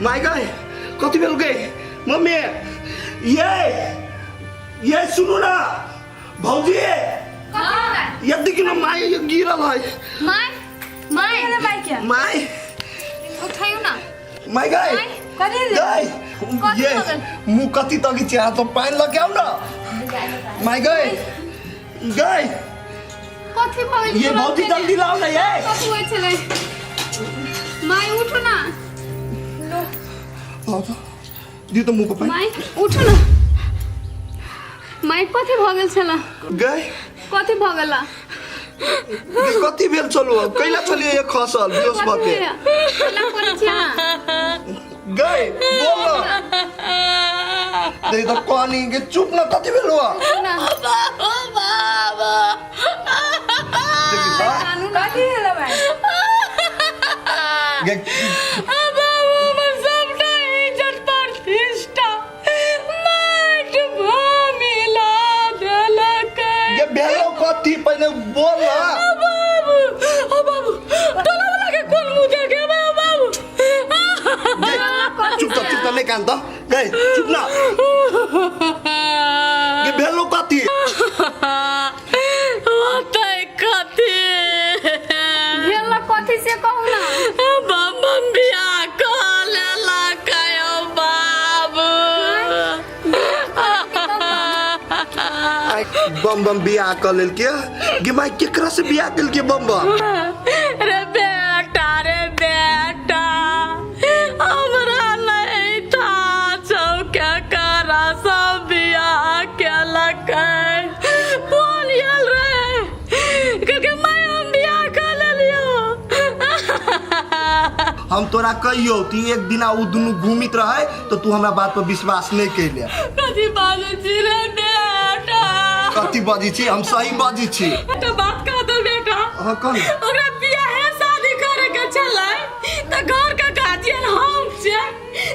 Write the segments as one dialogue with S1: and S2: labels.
S1: My गए कथी भेल गए मम्मी ये सुनो ना भौजी ये देखिए ना माय ये गिरल है माय
S2: उठाइयो ना
S1: माय गए ये मुंह कथी तक चेहरा तो पानी लग आओ ना माय गए
S2: कथी भइल
S1: ये भौजी जल्दी लाओ ना ये
S2: कथी होय छले माय उठो ना
S1: दी तो मुंह को पानी
S2: माय उठो ना माय कथी भ गेल छला
S1: गए
S2: कथी भ गेला
S1: कथी भेल चलो कैला चलिए ये खसल बेहोश भ के
S2: कैला कोन छिया
S1: गए बोल दे तो पानी के चुप ना कथी भेल हुआ
S3: बाबा
S1: देखि सा
S3: कथी हेलो भाई बाबू हमर सबटा इज्जत प्रतिष्ठा माट भूमिला देलक
S1: ये भेलो कथी पहले बोल ना
S3: बाबू तोला वाला के कोन मुंह देखे बाबू
S1: चुप तो नहीं कान तो गए चुप ना ये भेलो कथी
S3: होतै कथी
S2: भेला कथी से कहू ना
S3: बम बियाह कऽ लेलक यौ बाबू
S1: बम बम बियाह कर लेल के गे माय केकरा से बियाह कल के बम
S3: रे बेटा हमरा नहीं था चौके करा सब बियाह केलक बोलियल रे क्योंकि मैं हम बियाह कर लेलियो
S1: हम तोरा कहियो ती एक दिन उ दुनु घूमित रहे तो तू हमरा बात पर विश्वास नहीं कैले
S3: कथी बाजै छी रे बेटा
S1: कथी बाजी छी हम सही बाजी छी
S3: तो बात कह दो बेटा
S1: हां कौन
S3: ओकरा बियाह है शादी करे के चलै त घर का गार्जियन हम छै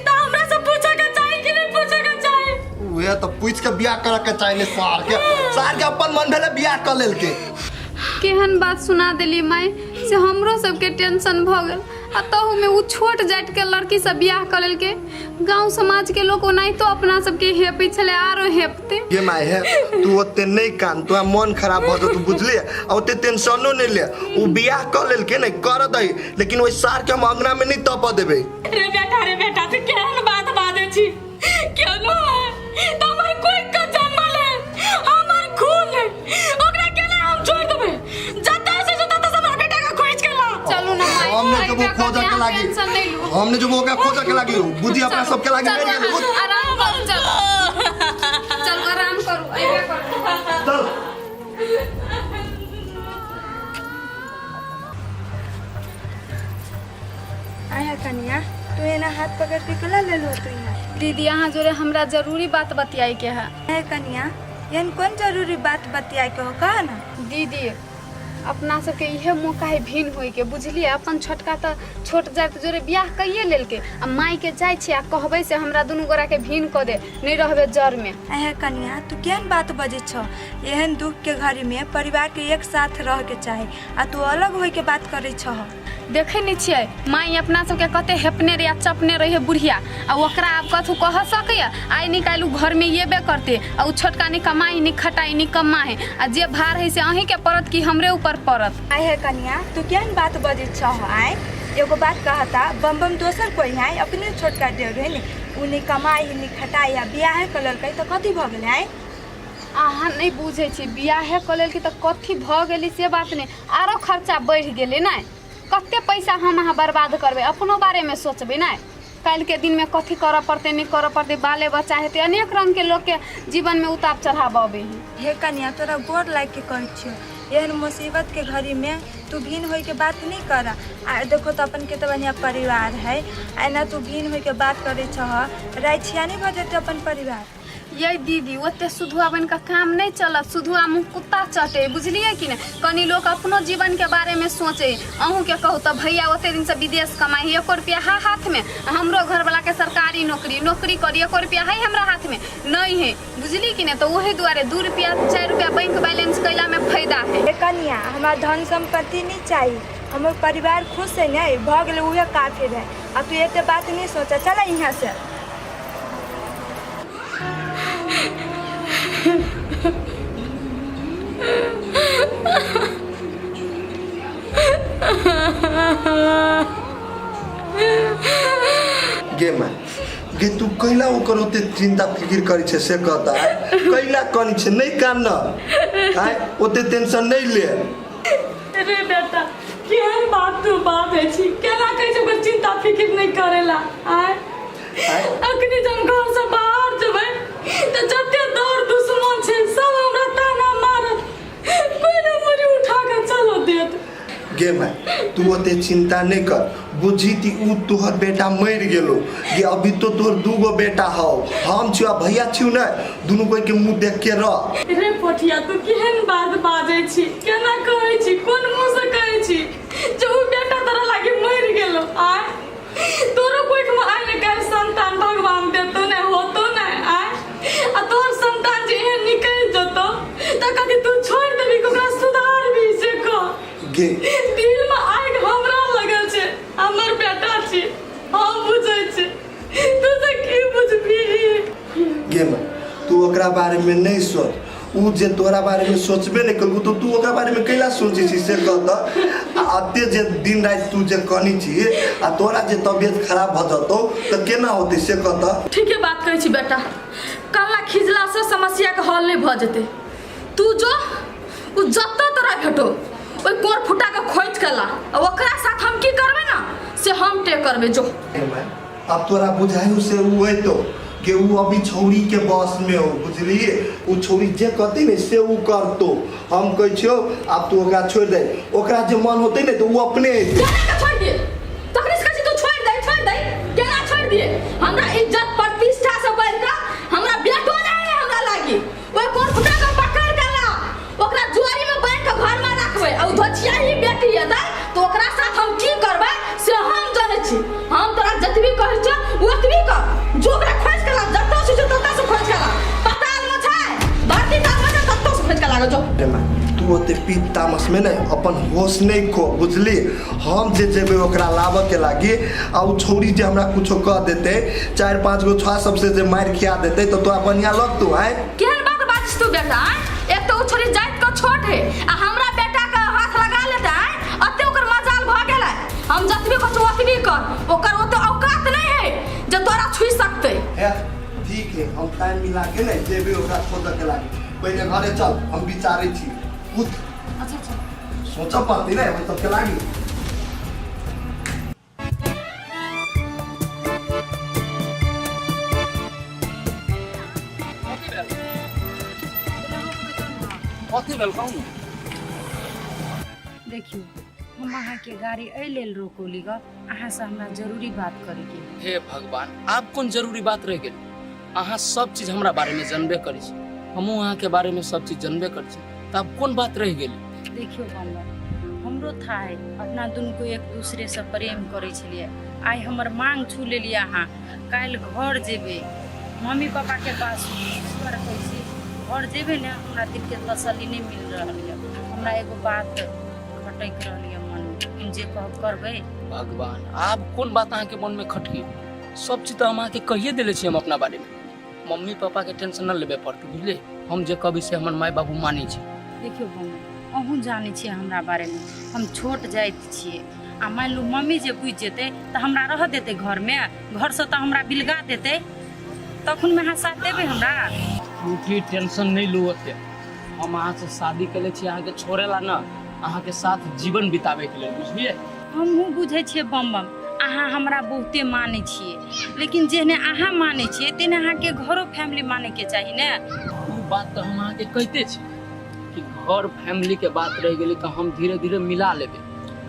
S3: त हमरा से पूछे के चाहि कि नहीं पूछे के चाहि
S1: उहे तो पूछ के बियाह करे के चाहिए सार के अपन मन भेले बियाह कर लेल के
S2: केहन बात सुना देली माय से हमरो सबके टेंशन भ गेल आ तहु में उ छोट जाट के लड़की से बियाह कर लेल के गांव समाज के लोग ओनाई तो अपना सबके हेपै छले आरो हेपते
S1: ये माय है तू ओते नहीं कान तोरा मन खराब भ तू बुझले ओते टेंशनो नहीं ले उ बियाह कर लेल के नहीं कर दई लेकिन ओइ सार के हम अंगना में नहीं तप देबे
S3: रे बेटा तू केहन बात बाजै छी केनो है त हमर कोई का जन्मल है हमर खून है ओकरा केले हम छोड़ देबे जता से हमर बेटा का खोज के ला
S2: चलू ना माय
S1: हमने जो वो खोजा के लागी
S2: टेंशन नहीं लो
S1: हमने जो वो का खोजा के लागी बुद्धि अपना सबके लागी
S2: चल,
S1: नहीं गेल
S2: आराम करू चल आराम करू आइबे करू
S1: चल
S4: आया कन्या तू एना हाथ पकड़ के कला ले लो तू यहाँ
S2: दीदी यहाँ जोरे हमरा जरूरी बात बतियाई के है
S4: आया कन्या यन कौन जरूरी बात बतिया के हो कहा ना
S2: दीदी अपना सबके इहे मौका है भिन होई के बुझलिए अपन छोटका त छोट जात जोरे बियाह कइए लेल के आ माई के जाय छी आ कहबे से हमरा दुनु गोरा के भिन क दे नहीं रहबे जर में
S4: आया कन्या तू केन बात बजे छ एहन दुख के घड़ी में परिवार के एक साथ रह के चाहे आ तू अलग होई के बात करे छ
S2: देखे नहीं छिए माई अपना सबके कते हेपने रे चपने रहे बुढ़िया आ ओकरा आप कथु कह सकैया आई निकालू घर में येबे करते आ उ छोटका नि कमाई नि खटाई नि कमाए आ जे भार है से अहीं के परत की हमरे ऊपर परत
S4: आया कन्या तू केन बात बजे छ आए एगो बात कहता बम बम दोसर कोई है अपने छोटका देव है ने उन्हें कमाई नि खटाई आ बियाह कलर के तो कथी भ गेलै आए
S2: अहाँ नहीं बुझे छी बियाह कलर की तो कथी भ गेली से बात नहीं आरो खर्चा बढ़ गेले ना कते पैसा हम अहाँ बर्बाद करबे अपनो बारे में सोचबे ना कल के दिन में कथी कर पड़ते नहीं कर पड़ते बाले बच्चा हेते अनेक रंग के लोग के जीवन में उतार चढ़ाव आबे
S4: हे कन्या तोरा गोर लाग के कहै छियो एहन मुसीबत के घड़ी में तू भिन्न होई के बात नहीं कर आ देखो तो अपन के तो बढ़िया परिवार है एना तू भिन्न होई के बात करे छ राइछिया नहीं भजते अपन परिवार
S2: ये दीदी ओते सुधुआ बन का काम नहीं चलत सुधुआ मुँह कुत्ता चटे बुझलिए कि नहीं कनी लोग अपनो जीवन के बारे में सोचे अहूँ के कहू तो भैया ओते दिन से विदेश कमाई 1 रुपया है हाथ में हमरो घर वाला के सरकारी नौकरी करी 1 रुपया है हमरा हाथ में नहीं है बुझली कि नहीं तो वही दुआरे 2 रुपया 4 रुपया बैंक बैलेंस कैला में फायदा है
S4: कन्या हमारा धन संपत्ति नहीं चाहिए हमर परिवार खुश है नहीं भ गेलै उहे काफी है। आ तू एते बात नहीं सोचा, चला यहाँ से।
S1: गे माँ गे तू कैला ओकर ओते चिंता फिकिर करी छे से कहता है कैला कनी छे नहीं कान आय ओते टेंशन नहीं ले।
S3: रे बेटा केहन बात तू बात है छी, केना कहै छै ओकर चिंता फिकिर नहीं करेला। आय अखनी जब घर से बाहर जेबै त जते दौड़ दुश्मन छै सब हमरा ताना मारत, कोई ना मुरी उठा के चलो देत।
S1: गे माँ तू ओते चिंता नहीं कर, बुझी ती उ तोहर बेटा मर गेलो गे अभी तो तोहर दूगो बेटा हौ, हम छियो भैया छियो ना, दुनू कोई के मुंह देख के रह।
S3: रे पोठिया तू केहन बात बाजै छी, केना कहै छी, कोन मुंह से कहै छी जे उ बेटा तोरा लागी मर गेलो। आय तोरो कोई आइ ने काल्हि संतान भगवान देतो ने होतो ने। आय आ तोर संतान जे एहन निकल जतो त कथी तू छोड़ देबी कि ओकरा सुधार भी से कह।
S1: गे
S3: दिल में आग हमरा लगल छै, हमर बेटा छी, हम बुझै छी, तू से की बुझबी।
S1: गे माँ तू ओकरा बारे में नहीं सोच, उ जे तोरा बारे में सोचबे नहीं करू तो तू ओकरा बारे में कैला सोचे छी से कहता। अते जे दिन रात तू जे कहनी छी आ तोरा जे तबियत खराब भ जतो तो केना होते से कहता।
S3: ठीके बात कहै छी बेटा, कल्ला खिजला से समस्या के हल नहीं भ जेते। तू जो उ जत्ता तोरा भेटो ओइ कोर फुटा के खोज के ला, ओकरा साथ हम की करबे ना से हम ते करबे। जो
S1: अब तोरा बुझायु से उ है तो कि उ अभी छौरी के बस में हो, बुझलिए उ छौरी जे कहते ने से उ करतो। हम कहै छियो अब तू ओकरा छोड़ दे, ओकरा जे मन होते ने तो उ अपने
S3: केना के छोड़ दिए, तखनी से कहै छी तू छोड़ दे, केना छोड़ दिए। हमरा इज्जत प्रतिष्ठा से बढ़ के हमरा बेटो नहीं है हमरा लागी। ओइ कोर फुटा के पकड़ के ला, ओकरा जुआरी में बांध के घर में रखबे। आ धोचिया ही बेटी है तो ओकरा साथ हम की करबे से हम जाने छी। हम तोरा जतबी कहै छ ओतबी कर, जो ओकरा खोज के ला, जत्तो से तत्तो से खोज के ला। पताल में छै धरती का में तत्तो से खोज के ला जो।
S1: तू ओते पीत तामस में नहीं अपन होश नहीं खो, बुझली। हम जे जेबे ओकरा लाबे के लागी आ उ छौरी जे हमरा कुछो कह देते 4-5 गो छुआ सबसे जे मार खिया देते तो तोरा बढ़िया लगतो। आय
S3: केहन बात बाजिस तू बेटा। एक तो उ छोरी जात का छोट है आ हमरा बेटा का हाथ लगा लेता है, अते ओकर मजाल भ गेलै। हम जतबी कहू ओतबी कर, ओकर ओते औकात नहीं है जे तोरा छुई सकते।
S1: ठीक है हम टाइम मिला के नहीं जेबे ओकरा खोज के लागी, पहले घरे चल हम विचारे छी खुद।
S3: अच्छा अच्छा
S1: सोचा पड़ती ना हम सब के लागी।
S5: देखियो हम अहाँ के गाड़ी एहि लेल रोकौली ग, अहाँ से हमरा जरूरी बात करे के।
S6: हे भगवान आप कौन जरूरी बात रह गेल। अहाँ सब चीज हमरा बारे में जानबे करी छी, हमहू अहाँ के बारे में सब चीज जानबे करी छी, त अब कौन बात रह गेल।
S5: देखियो बम्बा हमरो था है अपना दुनू को एक दूसरे से प्रेम करे छलिए। आइ हमर मांग छू लेलिए अहाँ, काल्हि घर जेबे मम्मी पापा के पास घर कैसे घर जेबे ने हमरा दिल के तसल्ली नहीं मिल रहल है। हमरा एगो बात खटक रहल है मन में, जे कह करबे।
S6: भगवान आप कौन बात अहाँ के मन में खटकी, सब चीज तो हम अहाँ के कहिए देले छी। हम अपना बारे में मम्मी पापा के टेंशन न लेबे पड़ते, बुझले। हम जे कभी से हमर माय बाबू मानी छी।
S5: देखियो बम्बा अहूँ जाने छियै हमरा बारे में, हम छोट जाइत छियै। आ मान लू मम्मी जे बुझ जेते तो हमरा रह देते घर में, घर से तो हमरा बिलगा देते, तखन में अहाँ साथ देबे हमरा।
S6: उनकी टेंशन नहीं लो होते, हम अहाँ से शादी कर ले छी अहाँ के छोड़ेला ना, अहाँ के साथ जीवन बितावे के लिए, बुझलिए।
S5: हमहूँ बुझे छियै बम अहाँ हमरा बहुते माने छियै, लेकिन जेहने अहाँ माने छियै तेने अहाँ के घरो फैमिली माने के चाहिए ने।
S6: वो बात तो हम अहाँ के कहते छी कि घर फैमिली के बात रह गेली तो हम धीरे धीरे मिला लेबे,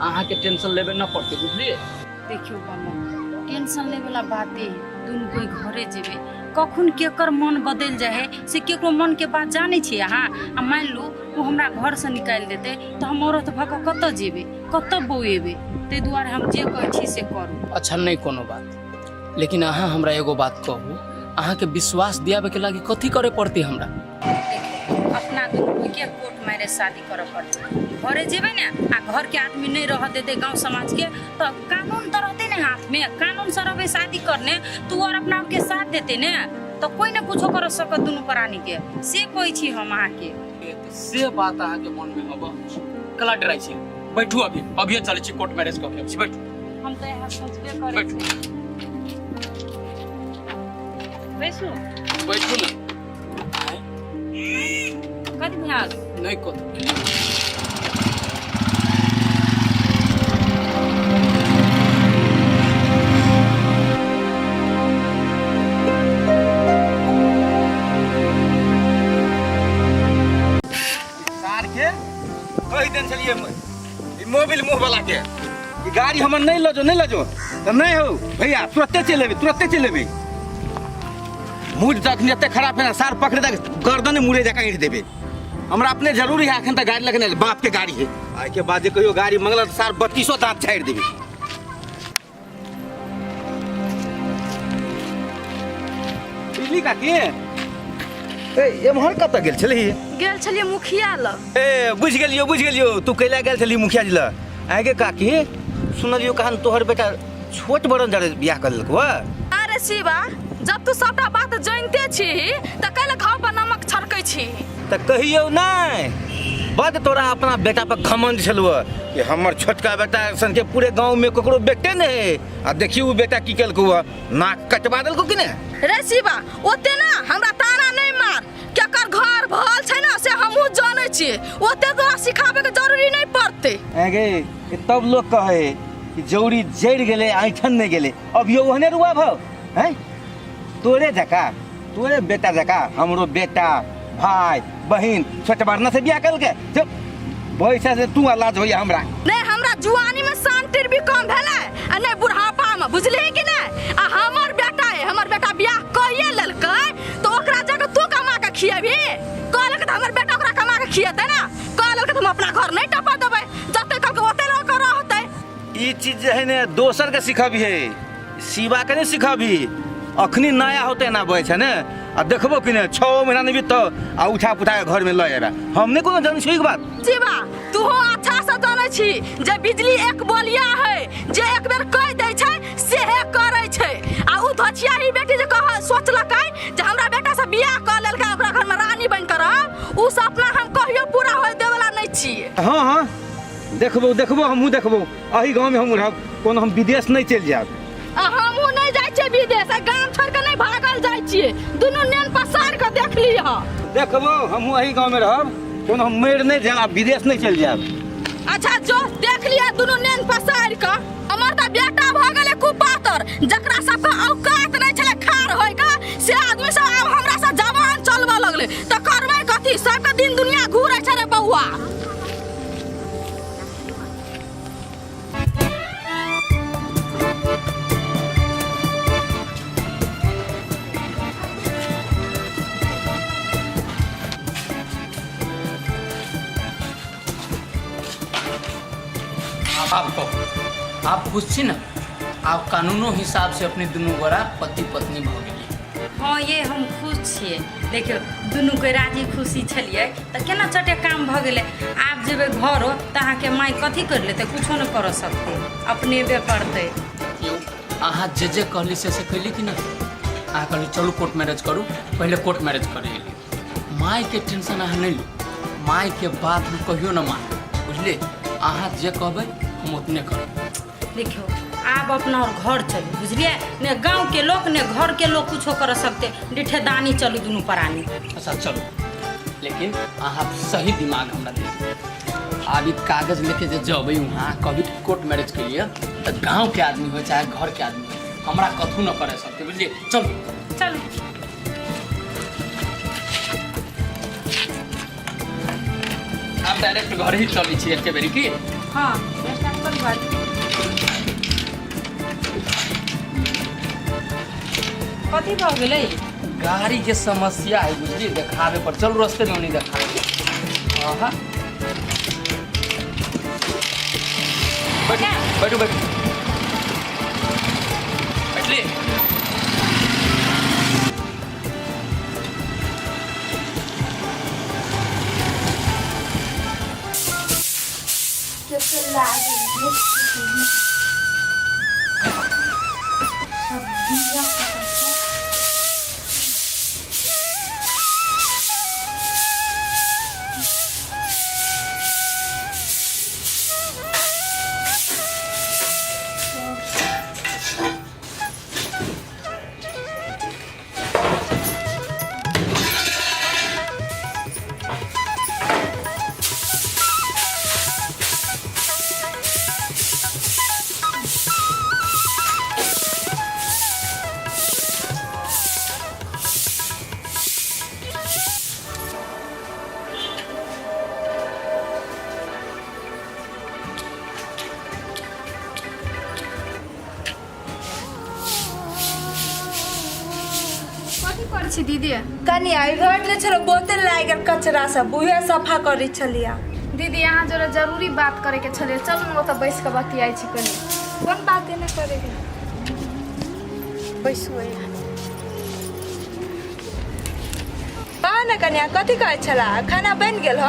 S6: अहाँ के टेंशन लेबे ना पड़ते, बुझलिए।
S5: देखियो बम टेंशन ले वाला बाते दुनू कोई घरे जेबे, कखन केकर मन बदल जाए से केकरो मन के बात जाने छियै अहाँ। आ मान लू वो हमरा घर से निकाल देते तो हम औरत भऽ कऽ कतऽ जेबे कतऽ बौएबे, ताहि दुआरे हम जे कहै छी से करू।
S6: अच्छा नहीं कोनो बात, लेकिन अहाँ हमरा एगो बात कहू, अहाँ के विश्वास दियाबे के लागी कथी करे पड़ती हमरा।
S5: देखियो अपना दुनू के कोर्ट मैरिज शादी करऽ पड़तै, घरे जेबे ना आ घर के आदमी नहीं रह देते गांव समाज के तो कानून तो रहते ना हाथ में, कानून से रहे शादी करने तू और अपना के साथ देते ना तो कोई ना कुछ कर सकत दुनू प्राणी के से कोई छी हम अहाँ के
S6: से बात अहाँ के मन में अब कला डराई छी। बैठू अभी चले छी कोर्ट मैरिज क के बैठू।
S5: हम तो यहाँ सोचबे करे
S6: बैठू
S5: छी। बैसू
S6: बैठू ना।
S5: कथी भैया
S6: नहीं को
S7: कही देन छलिए मोबिल मुंह वाला के गाड़ी हमर नहीं लजो तो नहीं हो भैया तुरंते चले मूड तक एते खराब है ना सार पकड़े तक गर्दन मुड़े जका ईट देबे हमरा अपने जरूरी है अखन तक गाड़ी लगने बाप के गाड़ी है आइ के बाद कहियो गाड़ी मंगल तो सार 3200 दांत झाड़ देबे। बिजली का के ए मोहर कब तक गेल छली
S4: गेल छलिए मुखिया ल।
S7: ए बुझ गेलियो तू कैला गेल छली मुखिया जी ल आगे काकी सुनलियो कहन तोहर बेटा छोट बड़न जरे बियाह कर लेलको।
S3: अरे शिवा जब तू सबटा बात जानते छी त कैला घाव पर नमक छड़कै छी
S7: त कहियो नहीं बद तोरा अपना बेटा पर घमंड छलुआ कि हमर छोटका बेटा सन के पूरे गांव में ककरो बेटे नहीं आ देखियो बेटा की केलको नाक कटवा देलको कि ने।
S3: रे शिवा ओते ना हमरा ताना नहीं मार केकर घर भल छै ना से हमहू जानै छी ओते तोरा सिखाबे के जरूरी नहीं पड़ते।
S7: आगे तब लोग कहे कि जौरी जड़ गेले आइठन नहीं गेले अब यो ओहने रुआ भाव हैं तोरे बेटा जका हमरो बेटा भाई बहन छोट बड़ना से बियाह कल के जब पैसा से तू लाज होइया हमरा
S3: नहीं हमरा जुआनी में शांतिर भी कम भेलै आ नहीं बुढ़ापा में बुझली कि नहीं आ हमर बेटा बियाह कइए लेलकै तो ओकरा जगह तू कमा के खिएबी कहलक त हमर बेटा ओकरा कमा के खिएतै ना कहलक त हम अपना घर नहीं टपा देबै जते कल के ओते रह कर रहतै।
S7: ई चीज जे है ने दोसर के सिखाबी है शिवा के नहीं सिखाबी अखनी नया होते ना बय छै ने आ देखबो कि ने 6 महीना नहीं बीत आ उठा पुठा के घर में ल आबा हम नहीं कोनो जान छी एक बात
S3: शिवा तू हो अच्छा से जानै छी जे बिजली एक बोलिया है जे एक बेर कह दै छै सेहे करै छै आ उ धछिया ही बेटी जे कह सोचलकै जे हमरा बेटा से बियाह क लेलकै ओकरा घर में रानी बन कर उ सपना हम कहियो पूरा होय देवला नहीं छी।
S7: हां देखबो हमहू देखबो अही गांव में हम रहब कोनो हम विदेश नहीं चल जाब
S3: हमहू नहीं जाय छै विदेश गांव छोड़ के नहीं भागल जाय छियै दुनू नेन पसार के देख ली ह
S7: देखबो हमहू अही गांव में रहब कोनो हम मर नहीं जाब विदेश नहीं चल जाब।
S3: अच्छा जो देख लिया दुनू नेन पसार के हमर त बेटा भ गेलै कुपातर जकरा सब औकात नहीं छले खार होय का से आदमी सब अब हमरा से जवान चलबा लगले त करबै कथि सबके दिन दुनिया घूरै छै रे बौआ।
S6: आप खुश छी ना आप कानूनो हिसाब से अपने दुनू गोरा पति पत्नी भ गेलिए।
S5: हाँ ये हम खुश छिए देखियो दुनू के राजी खुशी छलिए तो केना चटे काम भ गेले आप जेबे घर हो त अहाँ के माई कथी कर लेते कुछो न कर सकते अपने बे करते।
S6: अहाँ जे कहली से कैली कि ना अहाँ कहली चलू कोर्ट मैरिज करू पहले कोर्ट मैरिज करे माई के टेंशन अहाँ नहीं ली माई के बात कहियो न मान बुझलिए अहाँ जे कहबै हम उतने करब।
S5: देखियो आप अपना और घर चलू बुझलिए ने गांव के लोग ने घर के लोग कुछो कर सकते डिठेदानी चलू दुनू प्राणी।
S6: अच्छा चलो लेकिन अहाँ सही दिमाग हमरा दे अभी कागज लेके जे जबै वहाँ कभी कोर्ट मैरिज के लिए तो गांव के आदमी हो चाहे घर के आदमी हो हमरा कथू न करे सकते बुझलिए। चलो
S5: चलू
S6: आप डायरेक्ट घर ही चली छी एके बेरी की।
S5: हाँ स्टार्ट करू बात कथी भ गेलै
S6: गाड़ी के समस्या है बुझलिए देखावे पर चल रास्ते में नहीं देखा। हाँ बैठो बैठिए
S2: कथी करै छी दीदी?
S4: कनिया घर ले छलो बोतल लागल कचरा सब उहे सफा करै छलिया।
S2: दीदी यहाँ जरा जरूरी बात करे के छले, चलू न ओतऽ बैस के बतियाई छी कनी।
S4: कोन बात एने करे के?
S2: बैसू
S4: न कनिया कथी कहै छला? खाना बन गेल ह?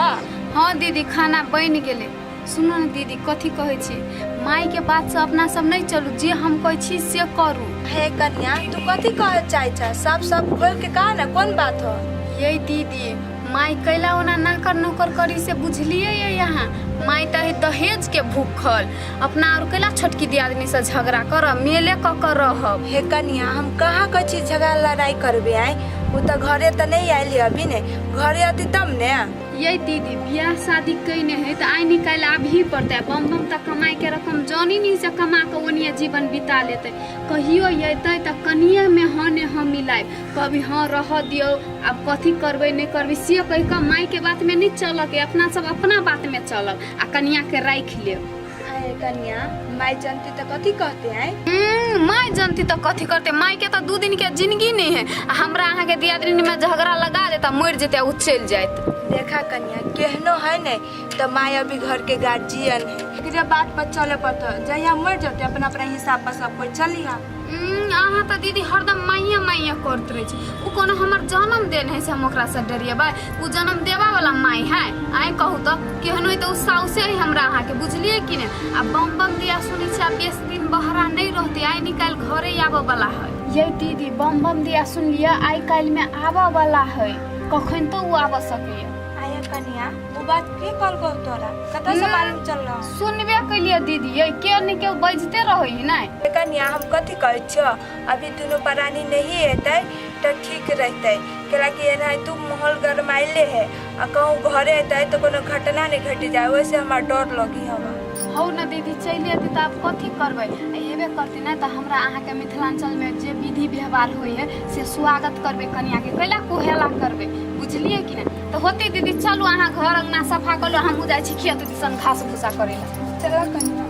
S2: हाँ दीदी खाना बन गेले। सुनो न दीदी कथी कहै छी, माई के बात से अपना सब नहीं चलू, जे हम कहै छी से करू।
S4: हे कन्या तू कथी कहे चाहे छ? सब खोल के कहा ना कौन बात हो?
S2: यही दीदी माई कैला ओना नाकर नौकर करी से बुझलिए ये यहाँ माई तही दहेज के भूखल अपना और कैला छोटकी दियादनी से झगड़ा कर मेले कर रहब।
S4: हे कन्या हम कहाँ कह छी झगड़ा लड़ाई करबे आई? वो तो घरे तो नहीं आइली अभी ने, घरे आती तब ने।
S2: यही दीदी बियाह शादी कैने है तो आई निकाल अभी पड़ते बम तक कमाई के रकम जानी नहीं से कमा के ओनिए जीवन बिता लेते। कहियो अतै तो कनिए में हाँ ने हम मिलाए, कभी हाँ रह दियो अब कथी करबे नहीं करबे से कह के माई के बात में नहीं चल के अपना सब अपना बात में चलब आ कनिया के राख ले।
S4: कन्या माई जानती तो कथी कहते हैं?
S2: माई जानती तो कथी करते, माई के तो 2 दिन के जिंदगी नहीं है। हमरा अहाँ के दियादनी में झगड़ा लगा देता मर जेते उ चल जात।
S4: देखा कन्या केहनो है ने तो माई अभी घर के गार्जियन है, जब बात पर चले पड़ता जहिया मर जाते अपना अपना हिसाब पर सब कोई चलिया।
S2: अहाँ तो दीदी हरदम माइया माइया करत रहे छी, उ कोनो हमर जन्म देन है से हम ओकरा से डरिएबै? उ जन्म देवा वाला माई है आइ कहू तो केहनो तो साउसे है हमरा अहाँ के बुझलिए कि ने। आ बम दिया सुनी छी 20 दिन बहरा नहीं रहते आई निकाल घरे आबे वाला है। ये दीदी बम दिया सुन लिया आई काल में आबे वाला है, कखन तो उ आबे सके।
S4: आया कन्या वो बात के कल को तोरा कतौ से मालूम चल रहा?
S2: सुनबे कलिए दीदी ये के न के बजते रही ना।
S4: कन्या हम कथी कहै छ अभी दोनों प्राणी नहीं हेतै तो ठीक रहते, केला कि एना तू माहौल गरमाइले है आ कहूँ घरे हेतै तो कोनो घटना नहीं घट जाए वैसे हमार डर लगी हवा।
S2: हौ न दीदी चलि अती तो आप कथी करबै? एबे करती ना तो हमरा अहाँ के मिथिलांचल में जे विधि व्यवहार होई है से स्वागत करबे कन्या के, कैला कोहेला करबे बुझलिए कि ना। तो होते दीदी चलू अहाँ घर अंगना सफा कर लो, हम जाय छी खेत दिसन घास भूसा करे ला।
S4: चला कन्या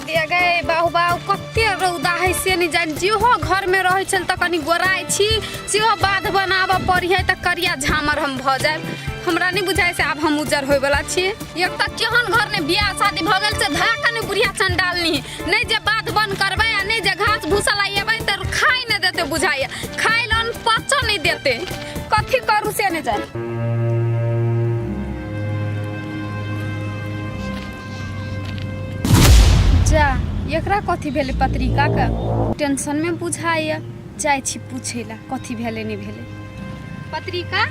S2: दिया गए बाहु बाहु कते रौदा है से नहीं जान जेहो घर में रहे छन त कनी गोराई छी सेहो बाध बनाबे पड़ी है त करिया झामर हम भ जाए। हमरा नहीं बुझाय से अब हम उजर होय वाला छी। एक त केहन घर में बियाह शादी भ गेल से धड़ाका ने बुढ़िया चंडालनी नहीं जे बाध बन करबे आ नहीं जे घास भूसा लाइबे त खाई नहीं देते बुझाय, खाई लन पचो नहीं देते, कथी करू से नहीं जान। जा एकरा कथी भेले पत्रिका का टेंशन में बुझाइया जाय छी पूछेला कथी भेले नहीं भेले। पत्रिका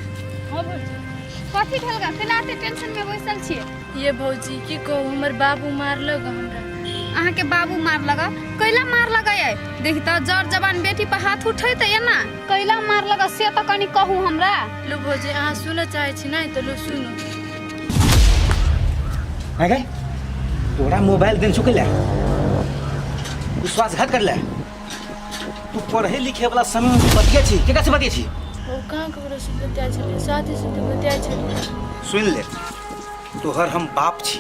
S5: हाँ भौजी
S2: कथी भेल गा केना ते टेंशन में बैसल छिए?
S3: ये भौजी की कहू हमर बाबू मारलक हमरा।
S2: अहाँ के बाबू मार लगा कैला मार लगा है? देखी तो जर जवान बेटी पर हाथ उठे त ना कैला मार लगा से तो कनी कहू हमरा।
S3: लो भौजी अहाँ सुन चाहे छी नहीं तो लो सुनो।
S7: है तोरा मोबाइल दिन चुकला विश्वासघात कर ले। तू पढ़े लिखे वाला समय में बतिया छी केकरा से बतिया छी?
S3: ओ कहाँ ककरो से बतिया छलिए, साथी से तो बतिया छलिए।
S7: सुन ले तोहर हम बाप छी,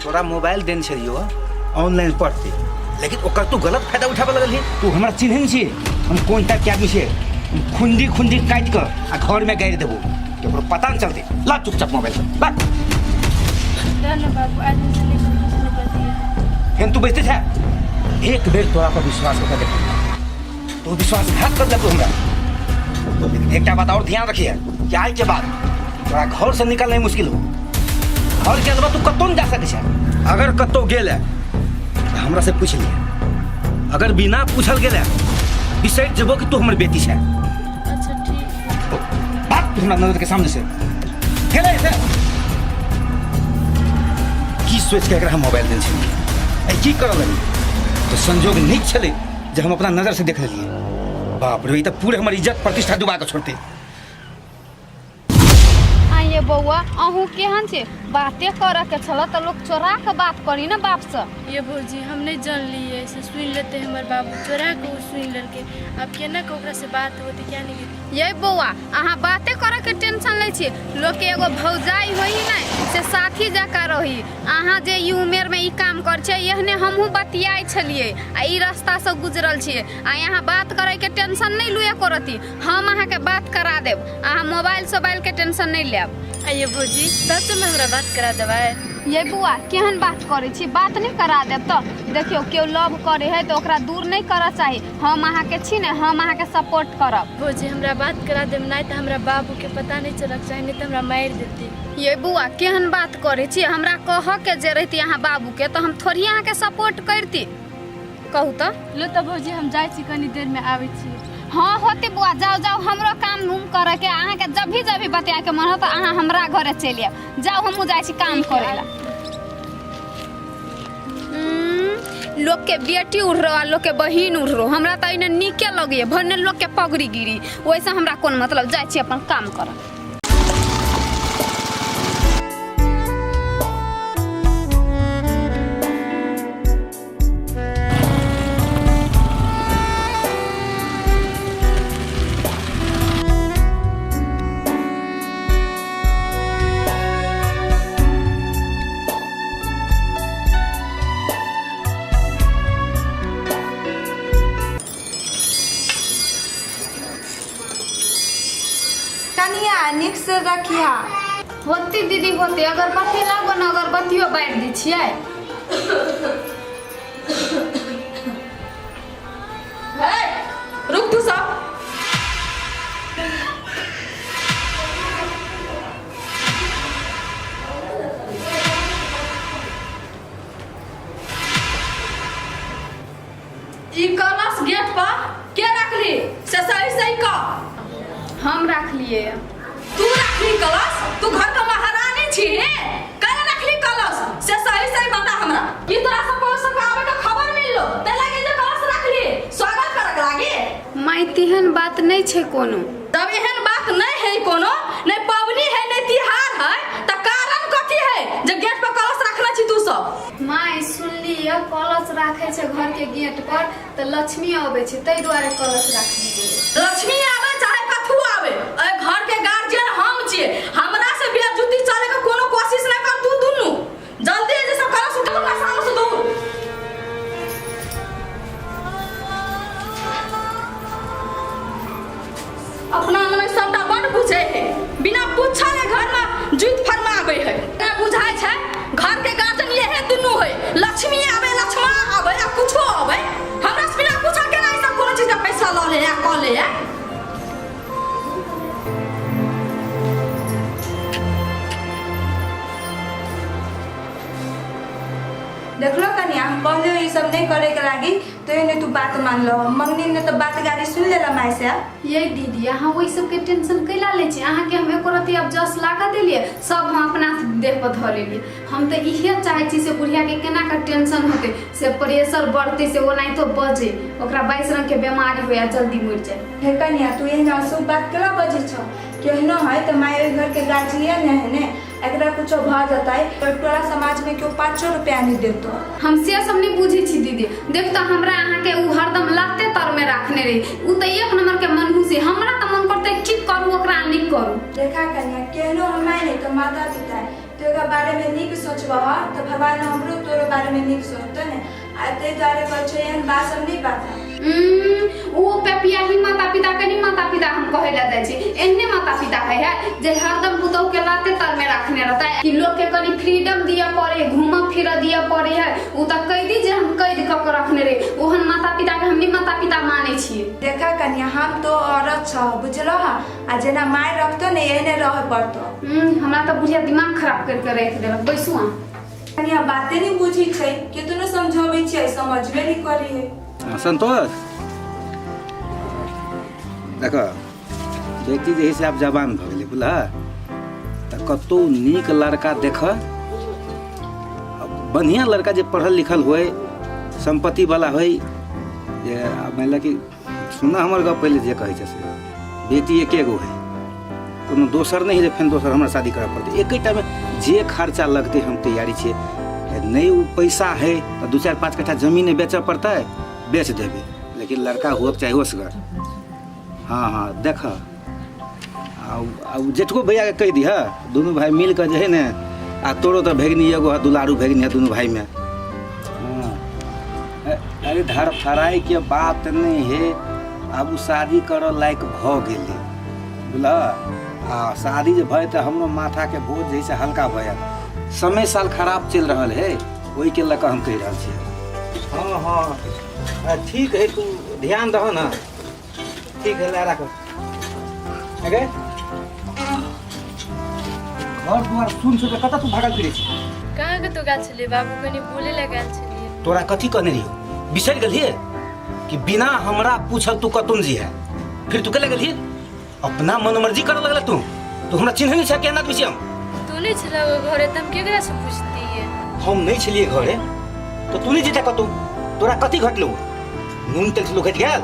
S7: तोरा मोबाइल देन छलियो ऑनलाइन पढ़ते लेकिन ओकर तू गलत फायदा उठाबे लगल है। तू हमरा चिन्हन छी हम कोन टाइप के आदमी छे, खुंडी खुंडी काट कर आ घर में गाड़ देबो केकरो पता न चलते। ला चुपचाप मोबाइल ला
S3: बाबू आज से लेकर दूसरे बतिया
S7: फिर तू बेचते था एक बेर तोरा पर विश्वास होकर देख तो विश्वासघात कर तू हमरा। एक बात और ध्यान रखिए कि आज के बाद तोरा घर से निकलना मुश्किल हो, घर के अलावा तू कतौ न जा सके। अगर कतौ गेल है तो हमरा से पूछ लिया। अगर बिना पूछल गेल है बिसरि जेबो कि तू हमर बेटी छै।
S5: अच्छा ठीक है।
S7: बात हमरा नजर के सामने से खेले से की सोच के एकरा हम मोबाइल देल छी। आई की करल रही तो संजोग नीक छले जे हम अपना नजर से देख लेलिए। बाप रे, ई तो पूरे हमर इज्जत प्रतिष्ठा डुबा के छोड़ते।
S2: ये बउआ अहूँ केहन छे बातें करे के छल तो लोग चोरा के बात करी ना बाप से।
S8: ये भौजी हम नहीं जान लिए ऐसे सुन लेते हैं हमारे बाबू चोरा को सुन लेके। अब केना के ओकरा से बात होती क्या नहीं।
S2: ये बउआ अहाँ बातें करे के टेंशन ले छी। लोग के एगो भौजाई होई नहीं से साथी जका रही। अहाँ जे ई उमेर में ई काम कर छे एहने हमहू बतियाई छलिए आ ई रास्ता से गुजरल छिए। आ यहाँ बात करे के टेंशन नहीं लुए करती। हम अहाँ के बात करा देब। अहाँ मोबाइल सोबाइल के टेंशन नहीं लेब।
S8: आइए भौजी सच में हमरा बात करा देबै।
S2: ये बुआ केहन बात करे छी बात नहीं करा देब तो देखियो केओ लव करे है तो ओकरा दूर नहीं करऽ चाही। हम अहाँ के छी ने हम अहाँ के सपोर्ट करब।
S8: भौजी हमरा बात करा देब नहीं तो हमरा बाबू के पता नहीं चलक चाही नहीं तो हमरा मार देती।
S2: ये बुआ केहन बात करे छी हमरा कह के जे रहती अहाँ बाबू के तो हम थोड़ी अहाँ के सपोर्ट करती। कहू तो
S8: लो तो भौजी हम जाय छी कनी देर में आबै छी।
S2: हाँ होते बुआ जाओ जाओ हमरो काम उम करे के अहाँ के जब भी बतिया के मन हो तो अहाँ हमरा घरे चलि आब। जाओ हमहू जाय छी काम करे ला। लोग के बेटी उड़ रहा लोग के बहिन उड़ रहा हमरा तो इन्हें नीके लगे भन्ने लोग के पगड़ी गिरी वैसे हमरा कौन मतलब जाय छी अपन काम कर।
S4: कनिया निक से रखिया।
S2: होती दीदी होती अगरबत्ती लागो न अगरबत्तियो बांट दी छियै।
S3: रुक तू सब। ई कलश गेट पर के रखली से सही कह।
S2: हम रख लिए।
S3: तू रखली कलश? तू घर का महारानी छी कने रखली कलश से सही बता हमरा। ई तोरा सब को सब आवे का खबर मिललो ते लागे जे कलश रखली स्वागत करक लागे।
S2: माई तिहन बात नहीं छे कोनो।
S3: तब एहन बात नहीं है कोनो नहीं पबनी है नहीं तिहार है त कारण कथी है जे गेट पर कलश रखना छी तू सब।
S2: माई सुनली कलश राखे छे घर के गेट पर तो लक्ष्मी आवे छे तै द्वारे कलश राखली।
S3: लक्ष्मी आवे चाहे कथु आवे ए घर के गार्जियन हम छिए। हमरा से बेइज्जती चले के कोनो कोशिश ना कर तू दुनु। जल्दी जे सब कलश उठा के सामने से दूर। अपना मन सबटा बड़ बुझे है बिना पूछले घर में जुत फरमावे है। ना बुझाय छै घर के गार्जियन ये दुनु है लक्ष्मी आवे लक्ष्मा आवे या कुछो आवे हमरा से बिना पूछा के ना ई सब कोनो चीज का पैसा ल ले या क ले या।
S4: देख लो कनिया हम कहले ये सब नहीं करे के लागी तो इने तू बात मान लो। मंगनी ने तो बात गाड़ी सुन लेला माई से।
S2: ये दीदी अहाँ वही सब के टेंशन कैला ले छी। अहाँ के हम एको रति अब जस लागा देलिए सब हम अपना देह पर धर लेलिए। हम तो इहे चाहे छी से बुढ़िया के केना का टेंशन होते से प्रेशर बढ़ते से वो नहीं तो बजे ओकरा 22 रंग के बीमारी होया जल्दी मर जाए।
S4: हे कनिया तू एहन अशुभ बात केला बजे छ केहनो है तो माई घर के गार्जियन है ने एकरा कुछो भ जताई तो तोरा समाज में क्यों 500 रुपया नहीं देतो।
S2: हम से सब नहीं बुझी छी दीदी। देख तो हमरा अहाँ के उ हरदम लाते तर में रखने रही उ तो एक नंबर के मनहू से हमरा तो मन करते की करू ओकरा निक करू।
S4: देखा कन्या केहनो हमारे नहीं तो माता पिता है तो एका बारे में निक सोचबा तो भगवान हमरो तोरे बारे में निक सोचतो ने आ ते द्वारे कहै छै एहन बात सब नहीं बात है।
S2: वो पेपिया ही माता पिता के नहीं माता पिता हम कहे ला दै छी एहने माता पिता है जे हरदम पुतौ के लाते तर में रखने रहता है कि लोग के कनी फ्रीडम दिया पड़े घूमा फिरा दिया पड़े है उ त कैदी जे हम कैद क के रखने रे ओहन माता पिता के हम नहीं माता पिता माने छी।
S4: देखा कन्या हम तो औरत छ बुझलो आ जेना माय रखतो ने एहने रह पड़तो।
S2: हमरा तो बुझिया दिमाग खराब करके रख देलक। बैसू
S4: कनिया बाते नहीं बुझी छै, कितनो समझाबै छियै समझबे नहीं करी है।
S7: संतोष देख बेटी जे हिसाब जवान भ गेलै बुझल त कतौ नीक लड़का देख, बढ़िया लड़का जे पढ़ल लिखल होय, संपत्ति वाला होय, जे मान कि सुना हमर गप पहले जे कहै छै से बेटी एके गो है, कोनो दोसर नहीं है, फिर दोसर हमरा शादी करऽ पड़तै। एकेटा में जे खर्चा लगतै हम तैयारी छियै। नहीं वो पैसा है तो 2-4-5 कट्ठा जमीन बेचऽ पड़तै, बेच देबै, लेकिन लड़का हुआ चाहे होसगर। हाँ हाँ देख जेठको भैया के कह दी है, दोनों भाई मिल कर जे है ने, आ तोरो तो भैगनी एगो है, दुलारू भैगनी है दोनों भाई में। हाँ अरे धर फराई के बात नहीं है, अब शादी करऽ लायक भ गेलै बुझल। हाँ शादी जे भय तो हमरो माथा के बोझ जैसे हल्का भय, समय साल खराब चल रहा है, वही के लक हम कह रहा छे। हाँ हाँ ठीक है, तू ध्यान रह ना, ठीक है ला रख। अगे घर दुआर सुन से कत तू भागल फिरे छी?
S8: कहाँ के तो गाल छलिए बाबू, कनी बोले ला गाल छलिए।
S7: तोरा कथी कहने रहियो, बिसर गेलिए कि बिना हमरा पूछल तू कतुन जी है, फिर तू कले गेलिए अपना मन मर्जी करे लगल। तू हमरा चिन्ह नहीं छै के ना विषय
S8: तू नहीं छला घरे, तुम केकरा से पूछती है?
S7: हम नहीं छलिए घरे तो तू नहीं जीता कतू, तोरा कथी घटलो? नून तेल से घट गेल,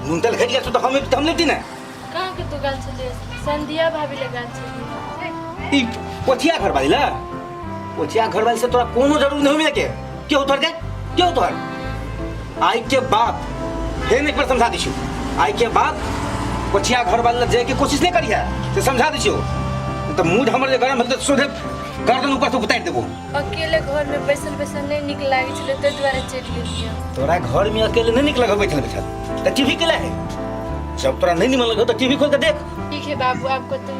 S7: नून तेल घट गेल तो हम लेती ना।
S8: कहाँ के तो गाल छलिए, संध्या भाभी ले गाल छलिए।
S7: ई पोछिया घर वाली ला, पोछिया घर वाली से तोरा कोनो जरूर नहीं मिले के क्यों उतर गए, क्यों उतर? आई के बाद फिर एक बार समझा दीछू, आई के बाद पोछिया घर वाले जाए के कोशिश नहीं करिए, से समझा दीछू। तो मूड हमर जे गरम होते सोधे गर्दन ऊपर से उतार देबो।
S8: अकेले घर में बैसल बैसल नहीं निक लागे छले, ते द्वारा चल गेलिए।
S7: तोरा घर में अकेले नहीं निकल बैठल बैठल तो टीवी केला है, जब तोरा नहीं निमन लगे तो टीवी खोल के देख।
S8: ठीक है बाबू, आपको तो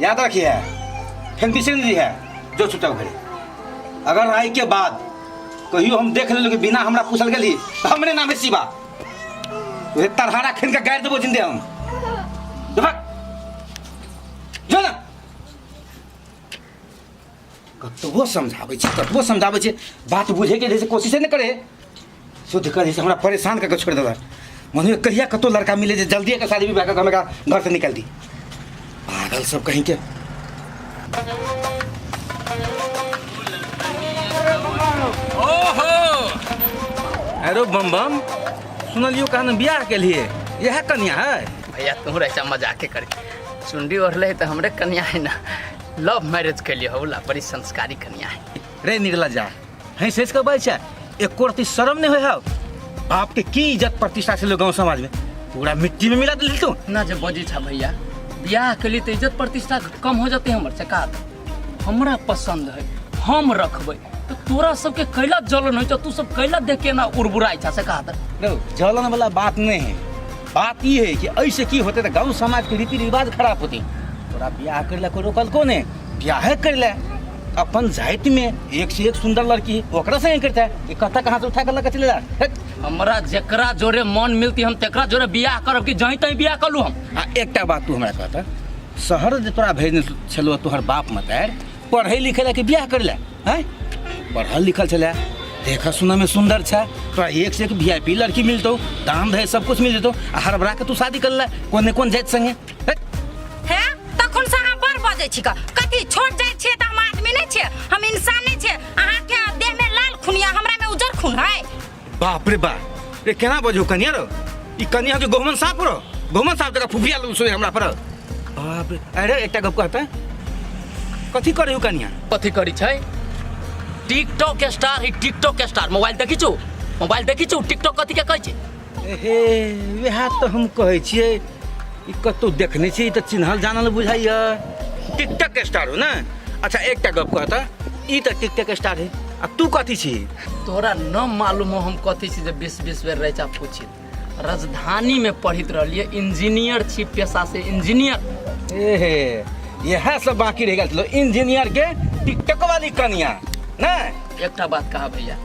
S7: याद रखिए, फिर पीछे नहीं है जो छुटा घरे। अगर आई के बाद कहियो हम देख ले कि बिना हमरा पूछल गेली तो हमरे नाम है शिवा, तो तरहारा खेल के गाड़ देबो जिंदे हम। जो ना कतबो समझाबै छै, बात बुझे के जैसे कोशिश नहीं करे, शुद्ध कर जैसे हमरा परेशान करके छोड़ देबा। मने कहिया कतो लड़का मिले जे जल्दी के शादी विवाह करके हमरा घर से निकाल दी, पागल सब कहीं के।
S6: ओहो
S7: अरे बम बम सुनलियो कहना बियाह के लिए, यह कन्या है?
S6: भैया तुम ऐसा मजाक करके चुंडी ओढ़ले तो हमरे कन्या है ना, लव मैरिज के लिए होला, बड़ी संस्कारी कन्या है।
S7: रे निकला जा है शेष का बच्चा, एक कोरती शर्म नहीं होय है? बाप के की इज्जत प्रतिष्ठा से लोग गांव समाज में पूरा मिट्टी में मिला दिल तू
S6: ना। जब बजी छा भैया ब्याह के लिए तो इज्जत प्रतिष्ठा कम हो जाते हमर से का, हमरा पसंद है हम रखबै, तो तोरा सबके कैला जलन हो, तू सब कैला देख के ना उड़बुराई छा से का।
S7: जलन वाला बात नहीं है, बात ये है कि ऐसे की होते तो गांव समाज के रीति रिवाज खराब होती। तोरा ब्याह कर को रोकल कोने? ब्याह कर ले, अपन जाति में एक से एक सुंदर लड़की ओकरा से करता है, ये कथा कहाँ से उठा कर लगा चले जा।
S6: हमरा जेकरा जोरे मन मिलती हम तेकरा जोरे बियाह करब कि जहीं तहीं बियाह कलू हम।
S7: एकटा बात तू हमरा कहता, शहर जे तोरा भेजने छलो तोहर बाप मतार पढ़े लिखे ला के बियाह कर ले हैं? पढ़ल लिखल चले, देखा सुना में सुंदर छा, तोरा एक से एक VIP लड़की मिलतो, दाम दहेज सब कुछ मिल जेतो, हर बरा के तू शादी कर ले कोन जात संगे
S3: है। तखन से अहाँ बर बजै छी का, कथी छोट जात छै त हम आदमी नहीं छै, हम इंसान नहीं छै। अहाँ के देह में लाल खून या हमरा में उजर खून है?
S7: बाप रे बाप रे, केना बजो कन्या रो? ई कन्या के गोमन साफ रो, गोमन साफ जगह फुफिया लो सोए हमरा पर। बाप रे, अरे एकटा गप कहता, कथी करे कन्या?
S6: कथी करी छै? टिकटॉक स्टार ही, टिकटॉक स्टार। मोबाइल देखी छू, मोबाइल देखी छू, टिकटॉक कथी के कहै छै?
S7: एहे वह तो हम कहै छियै, ई कतौ देखने छी त चिन्हल जानल बुझाइया, टिकटॉक स्टार हो ना। अच्छा एकटा गप कहता, ई त टिकटॉक स्टार है, आ तू कथी छी?
S6: तोरा न मालूम हो हम कथी छी जे 20 बेर रैचा पूछी। राजधानी में पढ़ित रहलिए, इंजीनियर छी पेशा से, इंजीनियर।
S7: एहे यह सब बाकी रह गेल, इंजीनियर के टिकटॉक वाली कन्या ना।
S6: एकटा बात कहा भैया,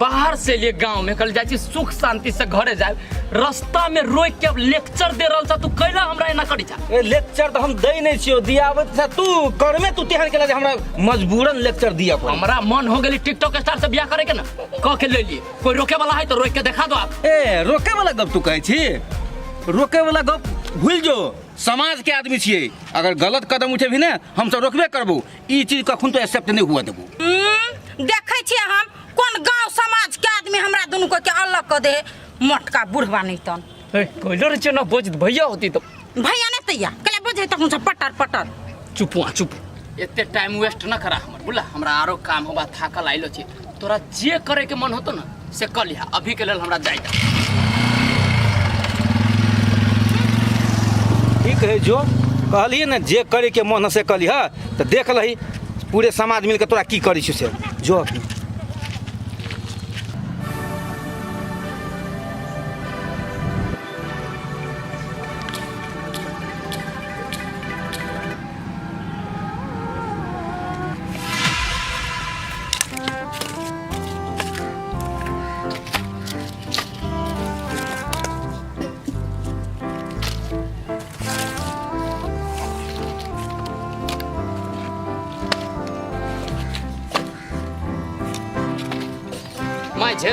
S6: बाहर से लिए गांव में कल जाची सुख शांति से घरे जाए रास्ता में रोक के लेक्चर दे रहल छ तू कैला हमरा एना करी छ
S7: ए लेक्चर तो हम दे नहीं छियो दियावत से तू कर में तू तिहार के हमरा मजबूरन लेक्चर दिया पर
S6: हमरा मन हो गेली टिकटॉक स्टार से बियाह करे के ना कह के ले लिए कोई रोके वाला है तो रोक के दिखा दो आप।
S7: ए रोके वाला गप तू कहै छी रोके वाला गप भूल जो समाज के आदमी छिए अगर गलत कदम उठे भी ना हम सब रोकबे करबो ई चीज कखन तो एक्सेप्ट नहीं हुआ देबो।
S5: देखै छी हम कोन गांव समाज के आदमी हमरा दुनु को के अलग क दे मोटका बुढ़वा नहीं तन
S6: ए कोइलो रे चना बोझ भैया होती तो
S5: भैया ने तैया कले बुझे त हम पटर पटर
S6: चुप एते टाइम वेस्ट न करा हमर बुला हमरा आरो काम होबा थाकल आइलो छी तोरा जे करे के मन होतो ना से कर लिहा अभी के लेल हमरा जाय जा।
S7: ठीक है जो कहलिए ना जे करे के मन से कहली हा तो देख लही पूरे समाज मिल के तोरा की करी छु से जो
S6: माय छे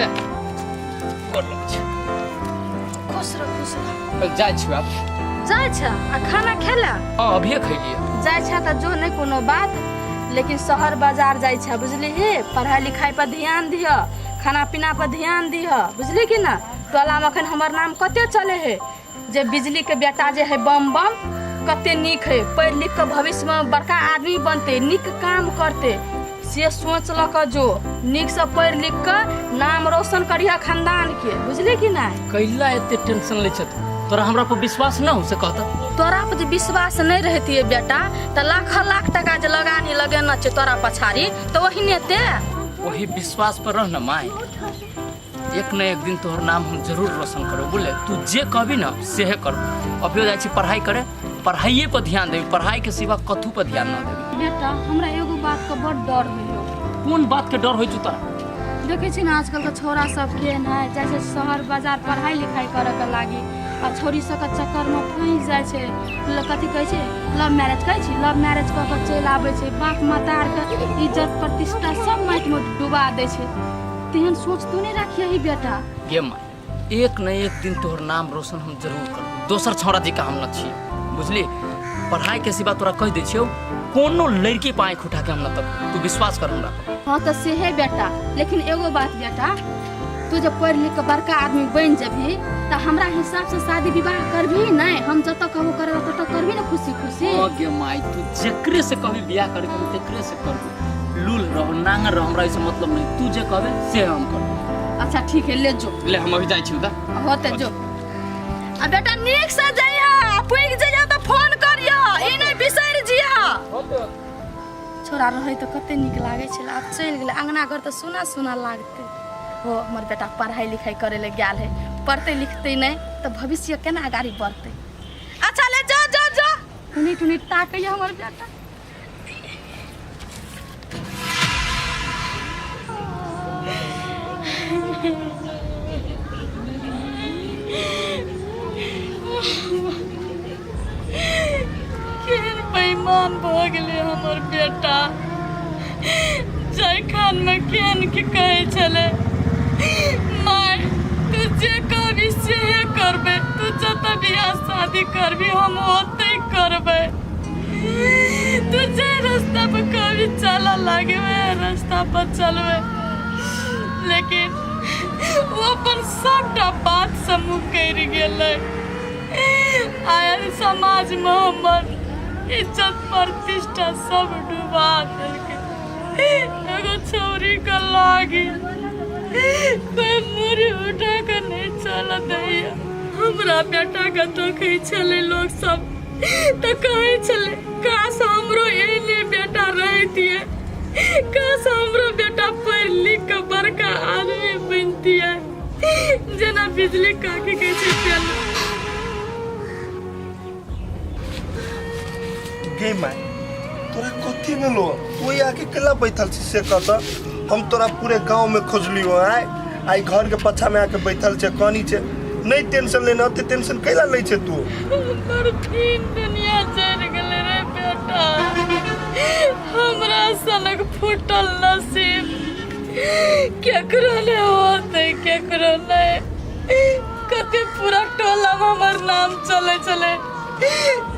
S6: कोड छ
S2: खुश रह
S6: जाय छी अब
S2: जाय छ आ खाना खेला
S6: हां अभी खइलिए
S2: जाय छ त जो नहीं कोनो बात लेकिन शहर बाजार जाय छ बुझली हे पढ़ाई लिखाई पर ध्यान दिह खाना पीना पर ध्यान दिह बुझली कि ना टोला में अखन हमर नाम कते चले है जे बिजली के बेटा जे है बम बम कते नीक है पढ़ लिख के भविष्य में बड़का आदमी बनते नीक काम करते से सोच लक जो नीक से पढ़ लिख के नाम रोशन करिया खानदान के बुझली कि ना
S6: कैला एते टेंशन ले छ तोरा हमरा पर विश्वास न हो से कहता
S2: तोरा पर विश्वास नहीं रहती है बेटा तो लाख टका जे लगानी लगेना छै तोरा पछाड़ी तो वही नेते
S6: वही विश्वास पर रह न माय एक न एक दिन तोहर नाम हम जरूर रोशन करो बोले तू जे कहबी ना सेहे कर अभी जाय छी पढ़ाई करे पढ़ाइए पर ध्यान देबी पढ़ाई के सिवा कथू पर ध्यान ना देबी।
S2: बेटा हमरा एगो बात का बड़ डर होइयो
S6: कौन बात के डर होई छु तोरा
S2: देखे छी ना आजकल के छोरा सब के है जैसे शहर बाजार पढ़ाई लिखाई करे के लागी आ छोरी सब के चक्कर में फंस जाय छै कथी कहै छै लव मैरिज कहै छी लव मैरिज क के चल आबै छै बाप मातार के इज्जत प्रतिष्ठा सब माटि में डुबा दै छै तेहन सोच तू नहीं राखिए ही बेटा
S6: ये माय एक न एक दिन तोहर नाम रोशन हम जरूर करब दोसर छौड़ा जी का हम न छी बुझली पढ़ाई के सिवा तोरा कह दै छियौ कोनो लड़की पे आँख उठा के हम न तब तू विश्वास कर हमरा
S2: हाँ तो से है बेटा लेकिन एगो बात बेटा तू जब पढ़ लिख के बड़का आदमी बन जबी तो हमरा हिसाब से शादी विवाह करबी नहीं हम जत कहबो करे तत करबी ना खुशी खुशी
S6: गे माय तू जेकरे से कहबी बियाह करे के तेकरे से करबी लूल रह नांगर रह हमरा इसे मतलब नहीं तू जे कहबे से हम करब।
S2: अच्छा ठीक है ले जो
S6: ले हम अभी जाय छी उदा
S2: होते जो आ बेटा नीक से जाइया पुग जाइया तो फोन करिया ई नहीं बिसर जिया छोरा रहे तो कते नीक लागे छला अब चल गेले अंगना घर तो सुना सुना लागते हो हमर बेटा पढ़ाई लिखाई करे ले गेल है पढ़ते लिखते नहीं तो भविष्य केना आगाड़ी बढ़ते। अच्छा ले जा जा जा टुनी ताकैया हमर बेटा
S3: केहन बेईमान भ गेलै हमर बेटा जय खान में केहन के कहे छले माय तू जे कहबी सेहे करबे तू जत बियाह शादी करबी हम ओते करबे तू जे रास्ता पर कहबी चल लागे वह रास्ता पर चलबे लेकिन वो अपन सबटा बात से मुँह कर गेलै आयल समाज में हमर इज्जत प्रतिष्ठा सब डुबा देलकै एगो छौरी के लागी कोई मुड़ी उठा के नहीं चल दैया हमरा बेटा के देखै छलै लोग सब तो कहै छलै काश हमरो एहने बेटा रहतिए काश हमरो बेटा पढ़ लिख के बड़का आदमी बनतिए जेना बिजली काकी कहै छै
S1: गे माय तोरा कथी भेलो तू आके केला बैठल छी से कत हम तोरा पूरे गांव में खोजलियो आई घर के पछा में आके बैठल छे कनी छे नहीं टेंशन लेना ते टेंशन कैला ले छे तू
S3: हमर तीन दुनिया चढ़ गेले रे बेटा हमरा सनक फूटल नसीब केकरो ने होते केकरो नहीं कते पूरा टोला में हमर नाम चले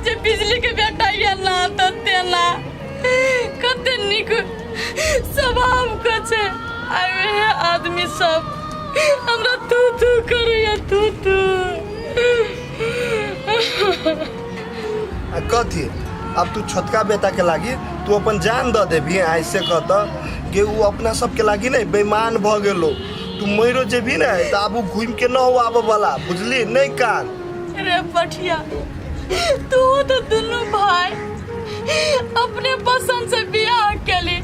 S3: जे बिजली के बेटा या ना तो तेना कते निक स्वभाव के छे आवे आदमी सब हमरा तू करिया तू
S1: कथी अब तू छोटका बेटा के लागी तू अपन जान द देबी ऐसे कहत कि वो अपना सब के लागी नहीं बेईमान भ गेलो तू मरो जेबी ना तो आबू घूम के न हो आबे वाला बुझली नहीं कान
S3: रे पठिया तू तो दोनों भाई अपने पसंद से बियाह केली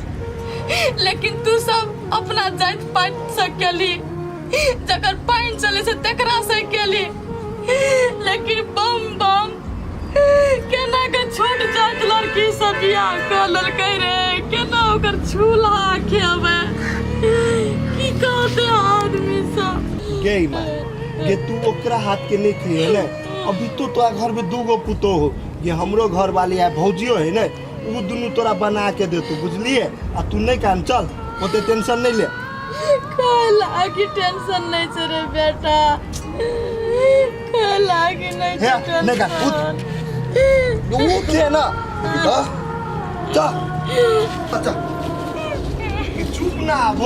S3: लेकिन तू सब अपना जात पात से केली जकर पाइन चले से तेकरा से केली लेकिन बम केना के छोट जात लड़की से बियाह कर ललकै रे केना ओकर झूला खेबे की कहते आदमी सब
S1: के ईमान के तू ओकरा हाथ के नहीं खइए ना अभी तो तोरा घर में दूगो पुतो हो ये हमरो घर वाली है भौजियो है ना वो दोनों तोरा बना के दे तू बुझलिए आ तू नहीं काम चल ओते टेंशन नहीं ले
S3: काला की टेंशन नहीं छे रे बेटा काला की नहीं
S1: हे
S3: छे
S1: नहीं का उठ है ना जा अच्छा चुप ना अब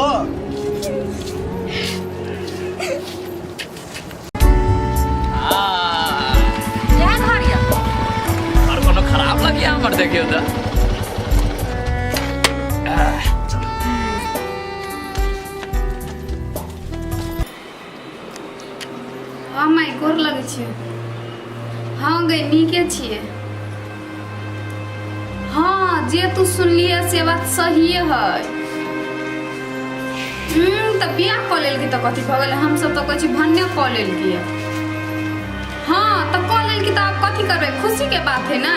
S6: और कोनो खराब लगी हमर देखियो त
S2: माय गोर लगे छिए हाँ गई नीके छिए हाँ जे तू सुनलिए से बात सही है त बियाह क लेल की त कथी भ गेल हम सब त कहै छी भन्ने क लेल की हाँ त क लेल की त आप कथी करबे खुशी के बात है ना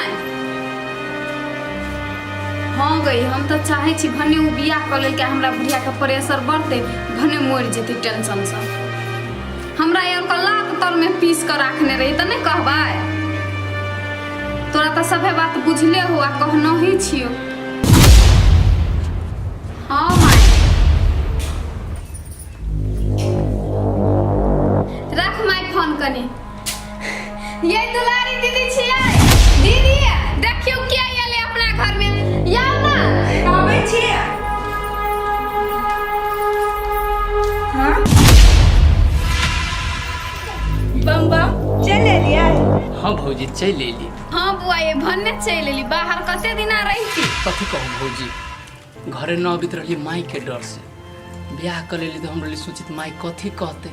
S2: हाँ गई हम तो चाहे छी भन्ने उ बियाह क लेल के हमरा बुढ़िया के प्रेशर बढ़ते भन्ने मर जेती टेंशन से हमरा यार का लात तर में पीस कर रखने रही त नहीं कहबै तोरा त सभे बात बुझले हो आ कहनो ही छियो हाँ माय रख माय फोन कनी ये दुलारी दीदी छियै दीदी देखियो क्या आले अपना घर में या ना
S4: आबै छियै हाँ बम चल लिया
S6: हाँ भौजी चल एली
S2: हाँ बुआ ये भन्ने चल एली बाहर कते दिन रही थी
S6: कथी कहूँ भौजी घरे न अबित रही माई के डर से बियाह कर लेली तो हम सोचित माई कथी कहते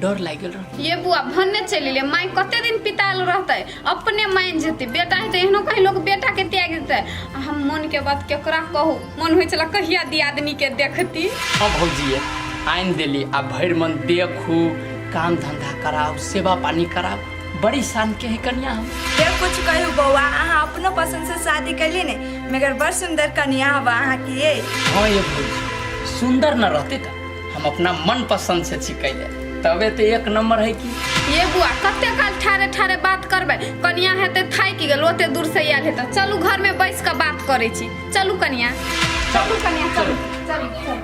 S6: डर लाग गेल रह
S2: ये बुआ भन्ने चल एली माई कते दिन पिताल रहते अपने मान जेते बेटा है तो एहनो कहीं लोग बेटा के त्याग देते हम मन के बात केकरा कहू मन होय छला कहिया दियादनी के देखती
S6: हाँ भौजी आइन देली आ भर मन देखू काम धंधा कराओ सेवा पानी कराओ बड़ी शान के है कन्या हम
S4: ये कुछ कहू बउआ अहाँ अपनो पसंद से शादी करिए ने मगर बड़ सुंदर कन्या हवा अहाँ की ये
S6: हाँ ये भौजी सुंदर न रहते तो हम अपना मन पसंद से छिकैले तबे तो एक नंबर है कि
S2: ये बुआ कते काल ठारे ठारे बात करबे कन्या हेते थाकि गेल ओते दूर से आयल हेते चलू घर में बैस के बात करे छी चलू कन्या चलू चलू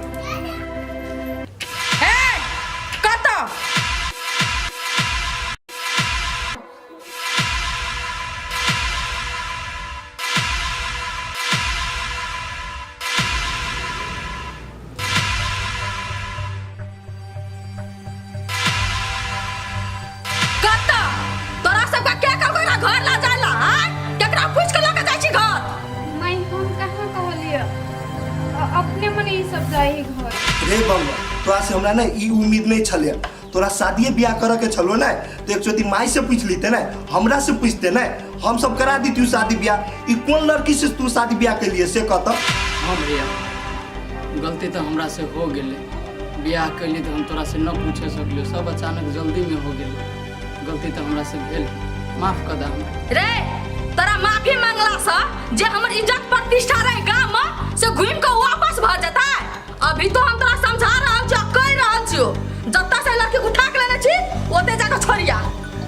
S2: अपने मन ई सब जाई घर
S1: रे बम्बा तोरा से हमरा ना ई उम्मीद नहीं छले तोरा शादी ब्याह करे के छलो ना तो एक चोटी माई से पूछ लीते ना हमरा से पूछते ना हम सब करा दी तू शादी ब्याह ई कौन लड़की से तू शादी ब्याह के लिए से कहता
S6: हाँ भैया गलती तो हमरा से हो गेले ब्याह कैली तो हम तोरा से न पूछे सकलियो सब अचानक जल्दी में हो गेले गलती तो हमरा से भेल माफ कर दा
S3: रे तोरा माफ माफी मांगला सा जे हमर इज्जत प्रतिष्ठा रहे गांव में से घूम के वापस भ जाता है। अभी तो हम तोरा समझा रहल छी, कह रहल छी, जब तक से लड़की उठा के लेने छी ओते जाके छोड़िया,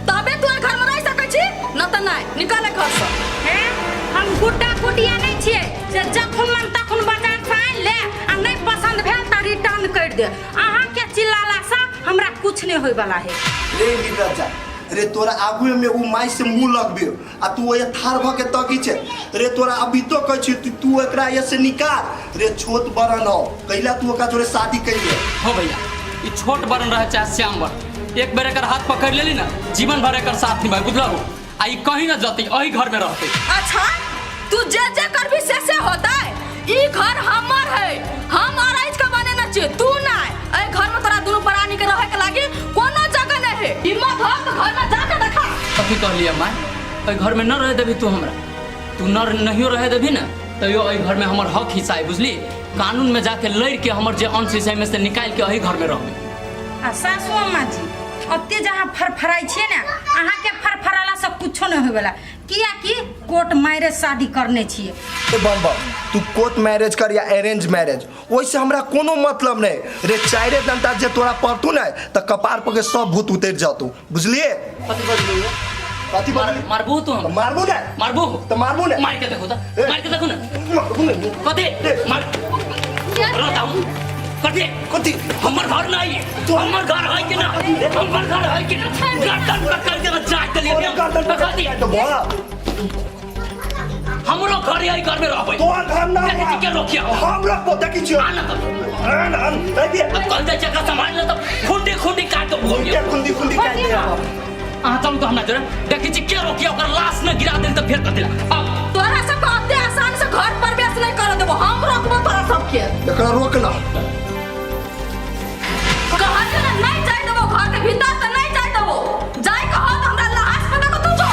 S3: तबे तू घर में रह सकै छी, न त नहीं निकल घर से।
S5: हैं? हम गुड्डा गुडिया नहीं छिए जे जखन मन तखन बाजार से आन ले आ नहीं पसंद भेल त रिटर्न कर दे। अहाँ के चिल्लाला सा हमरा कुछ नहीं होय वाला है।
S1: रे नीरजा, रे तोरा आगू में उ माई से मुंह लगबे आ तू ये थार भ के तकी छे। रे तोरा अभी तो कह छी तू एकरा ये से निकाल। रे छोट बरन हो, कैला तू ओका जोरे शादी कइले
S6: हो भैया, ई छोट बरन रहे चाहे श्याम बरन, एक बेर एकर हाथ पकड़ लेली ना जीवन भर एकर साथ निभाई, बुझलहु? आ ई कहीं ना जतई, अही घर में रहते।
S3: अच्छा तू जे कर भी से होता है। ई घर हमर है, हम आराइज का बने न छे, तू ना। ए घर में तोरा दोनों प्राणी के रहे के लागी कोनो जगह नहीं है। हिम्मत हो तो घर में जाके देखा।
S6: कथी कहलिए माय? ए घर में न रह देबी तू हमरा, तू न नहीं रह देबी ना तैयो ए घर में हमर हक हिस्सा है, बुझली? कानून में जाके लड़ के हमर जे अंश हिस्सा में से निकाल के अही घर में रहबी।
S5: आ सासू अम्मा जी ओते जहाँ फरफराई छे ना, अहाँ के फरफराला से कुछो नहीं होय वाला, किया कि कोर्ट मैरिज शादी करने छिए।
S1: ए बम तू कोर्ट मैरिज कर या अरेंज मैरिज, ओइसे हमरा कोनो मतलब नहीं। रे चारे डंडा जे तोरा पड़तू ना त कपार पर के सब भूत उतर जातू, बुझलिए?
S6: कथी बोलिए?
S1: कथी
S6: मारबू तू हम?
S1: मारबू ना?
S6: मारबू
S1: त मारबू ना?
S6: मार के देखो त, मार के देखो ना।
S1: मारबू ना?
S6: कथी मार बताऊ? कथी
S1: कथी
S6: हमर घर नहीं है, तो हमर घर है कि ना? हमर घर है कि ना? गर्दन पकड़ के जाट ले
S1: तोरे गर्दन पकड़ के तो बोला
S6: हमरो घर है, घर में रहबै।
S1: तो घर ना
S6: देखि के रोकिया
S1: हम लोग पोता की छियो
S6: आना तो
S1: आन ए दे
S6: अब कल जाय जगह संभाल ले तो खुंडी खुंडी काट के भोग
S1: के खुंदी खुंदी काट दे।
S6: आ चल तो हमरा जरे देखि छी के रोकिया, ओकर लाश न गिरा देन त फेर कथिला। अब
S3: तोरा सब अते आसान से घर प्रवेश नहीं कर देबो, हम रोकबो तोरा सबके।
S1: एकरा रोकना
S3: कहा के नहीं जाय देबो, घर के भीतर से नहीं जाय देबो। जाय कहो त हमरा लाश पे देखो तू जो।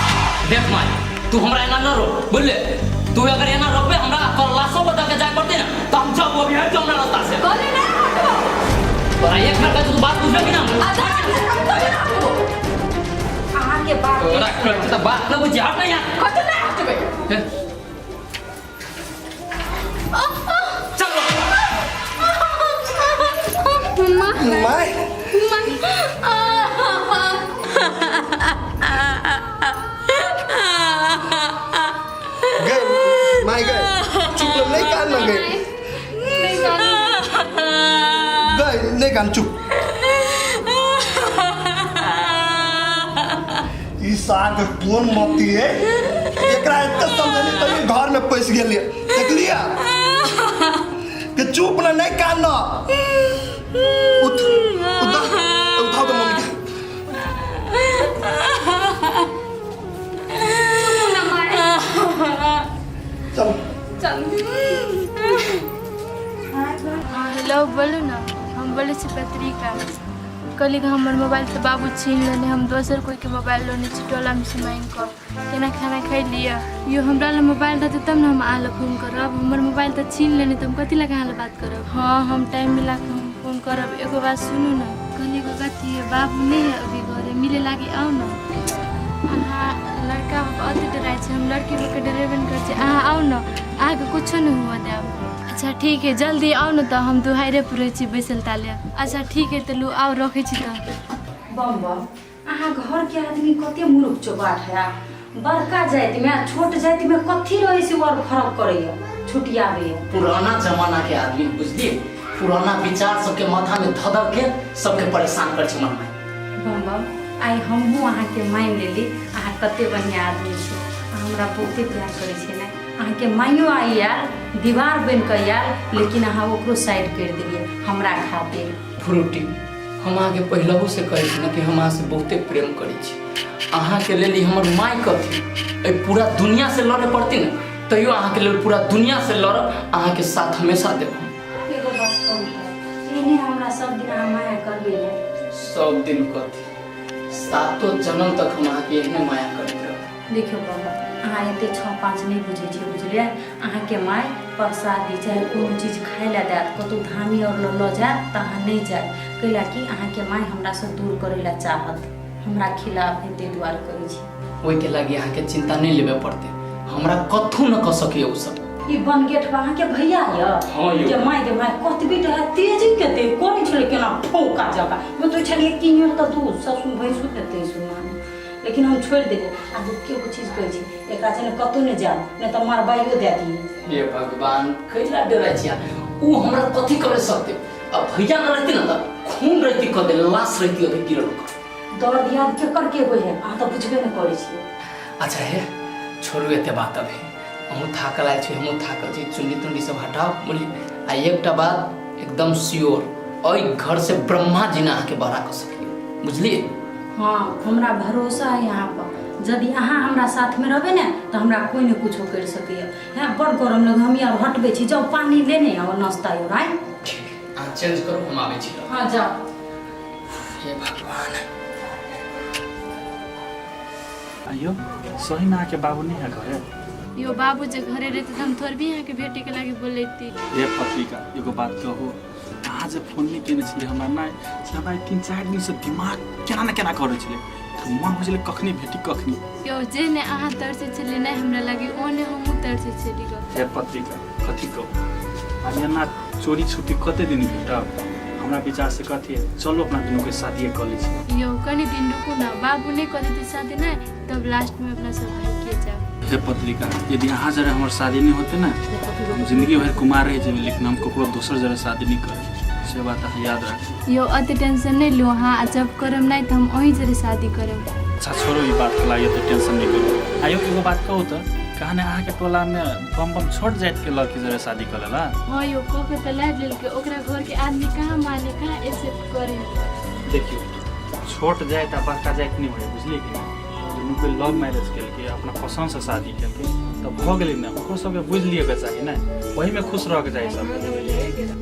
S6: देख माय, तू हमरा एना न रो, बोले तू अगर एना रोकबे हमरा कर लाशो बता के जाय पड़ते ना तो हम जब अभी हट जाऊंगा रास्ता से।
S3: गली नहीं हटबो,
S6: तोरा एक बार तू बात बुझबे कि ना?
S3: आधार से हम तो नहीं हटबो।
S5: अहाँ के बात
S6: तोरा करते त बात न बुझी, हट ना यहाँ।
S3: कत नहीं हटबे।
S6: चलो
S1: माय गए माय गए चुप लो, नहीं कान ना गए गए नहीं कान चुप। ई साग कौन मती है एकरा इतना समझली तो ये घर में पैस गेलिए, देख लिया कि चुप ना, नहीं कान ना। उठ उठाओ तो मम्मी के। चल
S8: हेलो बोलू ना, हम बोले छी पत्रिका कल हमारे मोबाइल से बाबू छीन लेने, हम दोसर कोई के मोबाइल लेने टोला में से मांग कर केना खाना खाई लिया। यो हमरा ला मोबाइल रहते तब ना हम आला फोन करब, हमारे मोबाइल तो छीन लेने तो हम कथी लगा हाला बात करब। हाँ हम टाइम मिला के हम फोन करब। एगो बात सुनू ना, कल को कथी है बाबू नहीं है अभी घरे, मिले लागे आओ ना। अहाँ लड़का अति डराए छे, हम लड़की के डरेबे कर छे। अहाँ आओ ना, आगे कुछ नहीं हुआ दे। अच्छा ठीक है जल्दी आओ ना, तो हम दुहारे पुरे छी बैसल ताले। अच्छा ठीक है तो लू आओ रखे छी तो।
S5: बम बम अहाँ घर के आदमी कते मूर्ख चौबाट है। बड़का जाति में छोट जाति में कथी रहे से और फर्क करैया, छुटियाबे।
S6: पुराना जमाना के आदमी बुझलिए, पुराना विचार सबके माथा में धधक के सबके परेशान कर छै मन में।
S5: बम बम आई हमहू अहाँ के मान लेली, अहाँ कते बढ़िया आदमी छै, हमरा बहुते प्यार करे छै ना। अहाँ के माइयो आई यार दीवार बन के यार, लेकिन अहाँ ओकरो साइड कर दिलिए हमरा खातिर।
S6: फ्रूटी हम आगे पहलहू से कहै छी ना कि हम अहाँ से बहुते प्रेम करै छी। अहाँ के लेली हमर माय कथी ए पूरा दुनिया से लड़े पड़ती ना, तैयो अहाँ के लेल पूरा दुनिया से लड़ब, अहाँ के साथ हमेशा देखब।
S5: एगो बात कहू त एने हमरा सब दिन अहाँ माया करबे ना।
S6: सब दिन कथी, सातों जन्म तक हम अहाँ के एहने माया करैत रहब।
S5: देखियो बाबा अहाँ एते 6-5 नहीं बुझे छी, बुझलिए? अहाँ के माय प्रसादी चाहे कोनो चीज खाए ला देत, कतौ धामी और ल जात त अहाँ नहीं जाए, कैला कि अहाँ के माय हमरा से दूर करे ला चाहत, हमरा खिलाफ एते द्वार करे छी।
S6: ओहि के लागी अहाँ के चिंता नहीं लेबे पड़ते। हमरा कथू न क सके उ सब।
S5: ई बन गेट वहां के भैया य
S6: हाँ यो।
S5: के माय कतबी रहे तेजी केते कोन छले केना ठोका जका मैं तो छलिए कि ये त तू ससुर भैंसु केते सुना लेकिन हम छोड़ देले आ के को चीज कहै छी एकरा जने कतौ न जा न त मारबाइयो दे दी।
S6: हे भगवान कैला डरै छिया उ हमरा कथी करे सकते। अब भैया न रहती न त खून रहती क दे लाश रहती ओते गिरल।
S5: दर्द याद के करके होय है आ त बुझबे न करै छी।
S6: अच्छा हे छोड़ू एते बात अभी हम थाकल आए छी हम थाकल छी चुन्नी तुंडी सब हटाओ बोली आ एकटा बात एकदम श्योर ओइ घर से ब्रह्मा जी ना के बड़ा क सकियो बुझलिए।
S5: हाँ हमरा भरोसा है यहाँ पर यदि अहाँ हमरा साथ में रहबे ने तो हमरा कोई न कुछ कर सके है बड़ गरम लग हम यार हटबे छी जाओ पानी लेने आओ नाश्ता यो राय
S6: ठीक आ चेंज करो हम आवे छी।
S5: हाँ जाओ।
S6: हे भगवान
S9: आयो सही में आके बाबू नहीं है घरे।
S8: यो बाबू जे घरे रहते तो हम थोड़ भी यहाँ के बेटे के लागे बोल लेती।
S9: ये पत्रिका एगो बात कहू आज फोन नहीं केने छले हमरा ना हमरा 3-4 दिन से दिमाग केना न केना करे छले मन हो छले कखनी भेटी कखनी।
S8: यो जे ने अहाँ तरसे छले नहीं हमरा लागे ओने हम तरसे छली ग।
S9: ये पत्रिका कथी कहू आज ना चोरी छुट्टी कते दिन भेटब हमरा विचार से कथी है चलो अपना दोनों के शादी कर ली छी।
S8: यो कनी दिन रुको ना बाबू ने कर देते शादी ना तब लास्ट में अपना सब भाई के जाओ।
S9: हे पत्रिका यदि अहाँ जरा हमार शादी नहीं होते ना हम जिंदगी भर कुमार रह जाए लेकिन हम ककरो दूसर जरा शादी नहीं करे से बात अहाँ याद रख।
S8: यो अति टेंशन नहीं लो हाँ जब करम नहीं तो हम वहीं जरे शादी करम।
S9: अच्छा छोड़ो ये बात के लागे तो टेंशन नहीं करो। आयो एगो बात कहू तो कहने अहाँ के टोला में बम बम छोट जात के लड़की जरा शादी कर लेला।
S8: हाँ यो को के तो लाज लेल के ओकरा घर के आदमी कहाँ माने कहाँ एक्सेप्ट करे।
S9: देखियो छोट जात आ बड़का जात नहीं होय बुझलिए कि दुनू के लव मैरिज के अपना पसंद से शादी के तब भ गेलै ना ओकरो सबके बुझ लिए के चाहिए ना वही में खुश रह के जाए सब।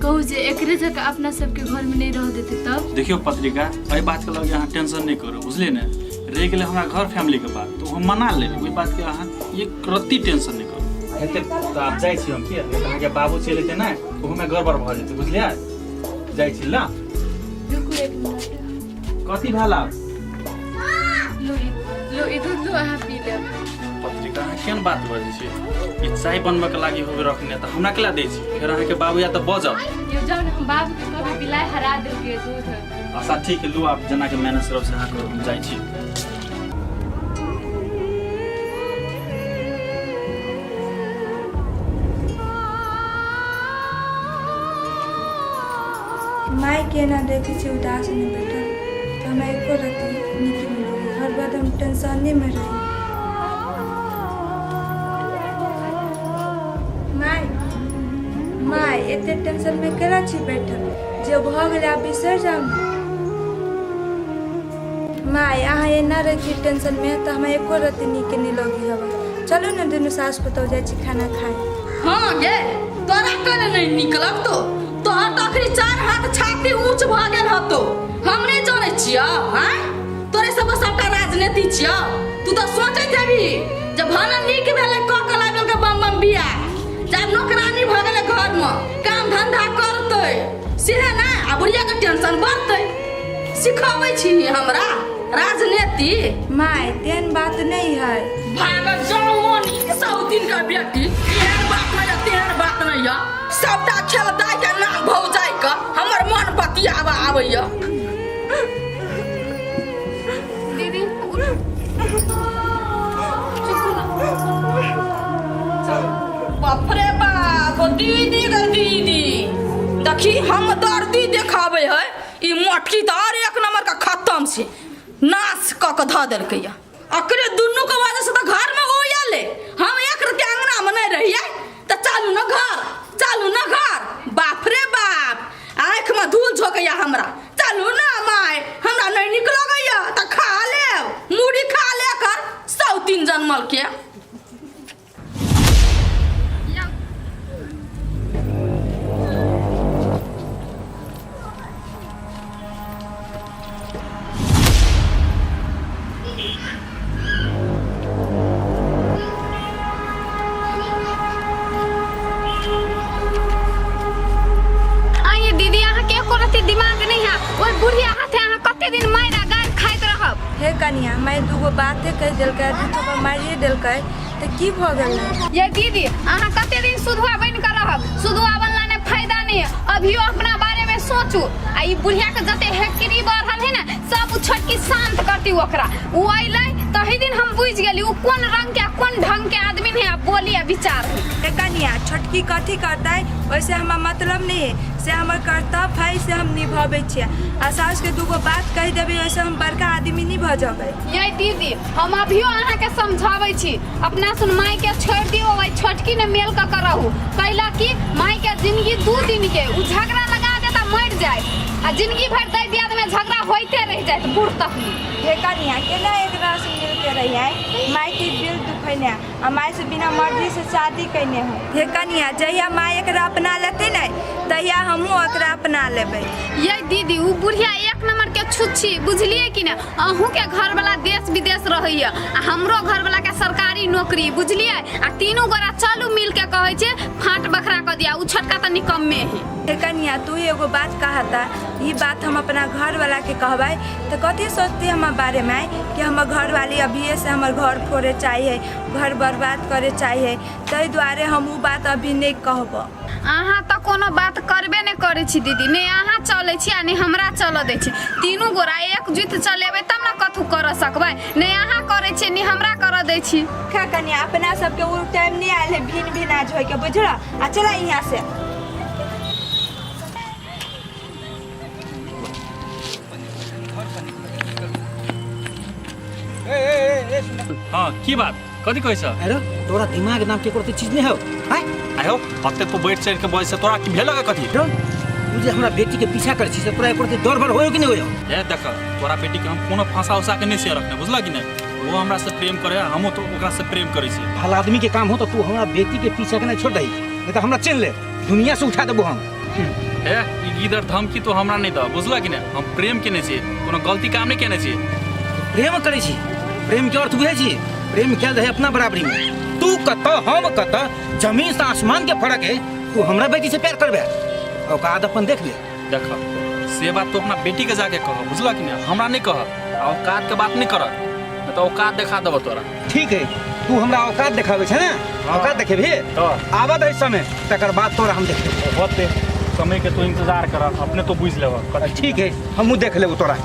S8: कहू जे एकरे जगह अपना सबके घर में नहीं रह देते तब।
S9: देखियो पत्रिका एहि बात के लगे अहाँ टेंशन नहीं करो बुझलिए ना रह गेलै हमरा घर फैमिली के बात तो हम मना लेबै ओहि बात के अहाँ एक रत्ती टेंशन नहीं करू। हेते तो आप जाय छी हम के अहाँ के बाबू चलि एतै ना ओहो में गड़बड़ भ जेतै बुझलिए जाय छी ला।
S8: रुकू एक मिनट
S9: कथी भेला
S8: लो इधर लो अहाँ पी ले।
S9: पत्रिका अहाँ केन बात बजै छी ई चाय बनबे के लागि होबे रखने त हमरा केला दै छी फेर अहाँ के बाबू या त बजब
S8: यो जाओ ना हम बाबू के कभी बिलाय हरा देल के दूध।
S9: अच्छा ठीक है लो आप जना के मैनेज करब से अहाँ को हम जाय छी।
S4: माई के ना देखे छी उदास नहीं बैठल तो हमें एको रति निकल मिली हर बात हम टेंशन नहीं में रही। माई एते टेंशन में केला छी बैठल जे भ गेलै आब बिसर जाऊ ना। माई अहाँ एना रखी टेंशन में तो हमें एको रति निके नहीं लगी हवा चलो ना दुनू सास पुतौह जाय छी खाना खाए।
S3: हाँ गे तोरा कने नहीं निकलब तो तोहर तो आखिरी 4 हाथ छाती ऊंच भ गेल हतो हम नहीं जाने छिया हैं तोरे सब सबटा राजनीति छिया तू तो सोचैत हेबी जब भाना नीक भेले क के लागल के बम बम बिया जब नौकरानी भ गेले घर में काम धंधा करतै सेहे ना आ बुढ़िया के टेंशन बढ़तै सिखाबै छी हमरा राजनीति।
S4: माई तेन बात नहीं है
S3: भागल जवानी सब दिन का बेटी तेहर बात नहीं है सबटा खेल दाय के नाम भौ जाय के हमर मन बतियावा आबैया।
S2: दीदी
S3: बाप रे बाप दीदी गे दीदी देखी हम दर्दी देखाबै है ई मोटकी तो और एक नंबर का खत्म से नाश क के ध देलकै या अकरे दुनू के वजह से तो घर में हो आले हम एक रति अंगना में नहीं रहिए तो चालू न घर बाप रे बाप आँख में धूल झोंकैया हमरा चालू ना माय हमरा नहीं निक लगैया तो खा ले मुड़ी खा ले कर 103 जन्मल के।
S2: दिमाग नहीं है ओए बुढ़िया हाथे अहाँ कते दिन मायरा गाय खाइत रहब।
S4: हे कनिया माई दूगो बातें कह दिलकै दू तो मारिए दिलकै तो की भ गेलै
S2: ये दीदी अहाँ कते दिन सुधुआ बन कर रहब सुधुआ बनला ने फायदा नहीं है अभियो अपना बारे में सोचू आ ई बुढ़िया के जते हेकरी बढ़ल है ना सब छोटकी शांत करती ओकरा उ अइलै तही दिन हम बुझ गेली उ कोन रंग के कोन ढंग के आदमी है आ बोली आ विचार है
S4: कनिया छोटकी कथी करतै वैसे हमार मतलब नहीं है से हमर कर्तव्य है से हम निभाबै छियै आ सास के दूगो बात कह देबै वैसे हम बड़का आदमी नहीं भ जेबै
S2: ये दीदी हम अभियो अहाँ के समझाबै छी अपना सुन माई के छोड़ दियो वही छोटकी ने मेल का करहु कैला कि माई के जिंदगी 2 दिन के उ झगड़ा लगा देता मर जाए आ जिंदगी भर दई दियाद में झगड़ा होते रह जाए बूढ़ तक
S4: हे कनिया केना एकरा से मिल के रहिए माई के दिल दुखैने आ माई से बिना मर्जी से शादी कैने हो हे कनिया जहिया माई एकरा अपना लेते न तहिया हमहू एकरा अपना लेबै
S2: ये दीदी उ बुढ़िया एक नंबर के छुच्छी बुझलिए कि ना अहूँ के घर वाला देश विदेश रहैया आ हमरो घर वाला के सरकारी नौकरी बुझलिए आ तीनों गोरा चलू मिल के कहै छै फाट बखरा क दिया उ छोटका त निकम्मे है
S4: हे कनिया तू एगो बात कहता ये बात हम अपना घर वाला के कहबै तो कथी सोचते हमार बारे में कि हमर घर वाली अभी से हमर घर फोड़े चाहिए घर बर्बाद करे चाहिए ताहि दुआरे हम उ बात अभी नहीं कहब
S2: अहाँ त कोनो बात करबे नहीं करे छी दीदी ने अहाँ चले छी आ ने हमरा चल दे छी तीनों गोरा एकजुट चलेबै तब ना कथु कर सकबै ने अहाँ करे छी ने हमरा कर दे छी
S4: खा कनिया अपना सबके उ टाइम नहीं आयल है भिन भिनाज होय के बुझला आ चला यहाँ से
S9: हाँ की बात कथी कहै छ
S7: अरे तोरा दिमाग नाम के करते चीज नहीं हो हैं
S9: आयो हते तो बैठ चढ़ के बजे से तोरा की भेल कथी
S7: तू जे हमरा बेटी के पीछा कर छी से तोरा करते डर भर होयो कि नहीं होयो
S9: ए देख तोरा बेटी के हम कोनो फांसा उसा के नहीं से रखने बुझला कि नहीं वो हमरा से प्रेम करे हमो तो ओकरा से प्रेम करै छी
S7: भला आदमी के काम हो तो तू हमरा बेटी के पीछा के नहीं छोड़ दई नहीं तो हमरा चल ले दुनिया से उठा देबो हम
S9: ए ई गिदर धमकी तो हमरा नहीं द बुझला कि नहीं हम प्रेम केने छी कोनो गलती काम नहीं केने छी
S7: प्रेम करे छी प्रेम के अर्थ बुझे छी प्रेम क्या है अपना बराबरी में तू कत हम कत जमीन से आसमान के फर्क है तू हमरा बेटी से प्यार करबे औकात अपन देख ले
S9: देख से बात तो अपना बेटी के जाके कह बुझला कि नहीं हमरा नहीं कह औकात के बात नहीं कर तो औकात दिखा देबो तोरा
S7: ठीक है तू हमरा औकात दिखावे छ ना औकात देखेबे आबत है समय तकर बाद तोरा हम देखेबे
S9: होते समय के तो इंतजार कर अपने तो बुझ लेबो
S7: ठीक है हमहू देख लेबो तोरा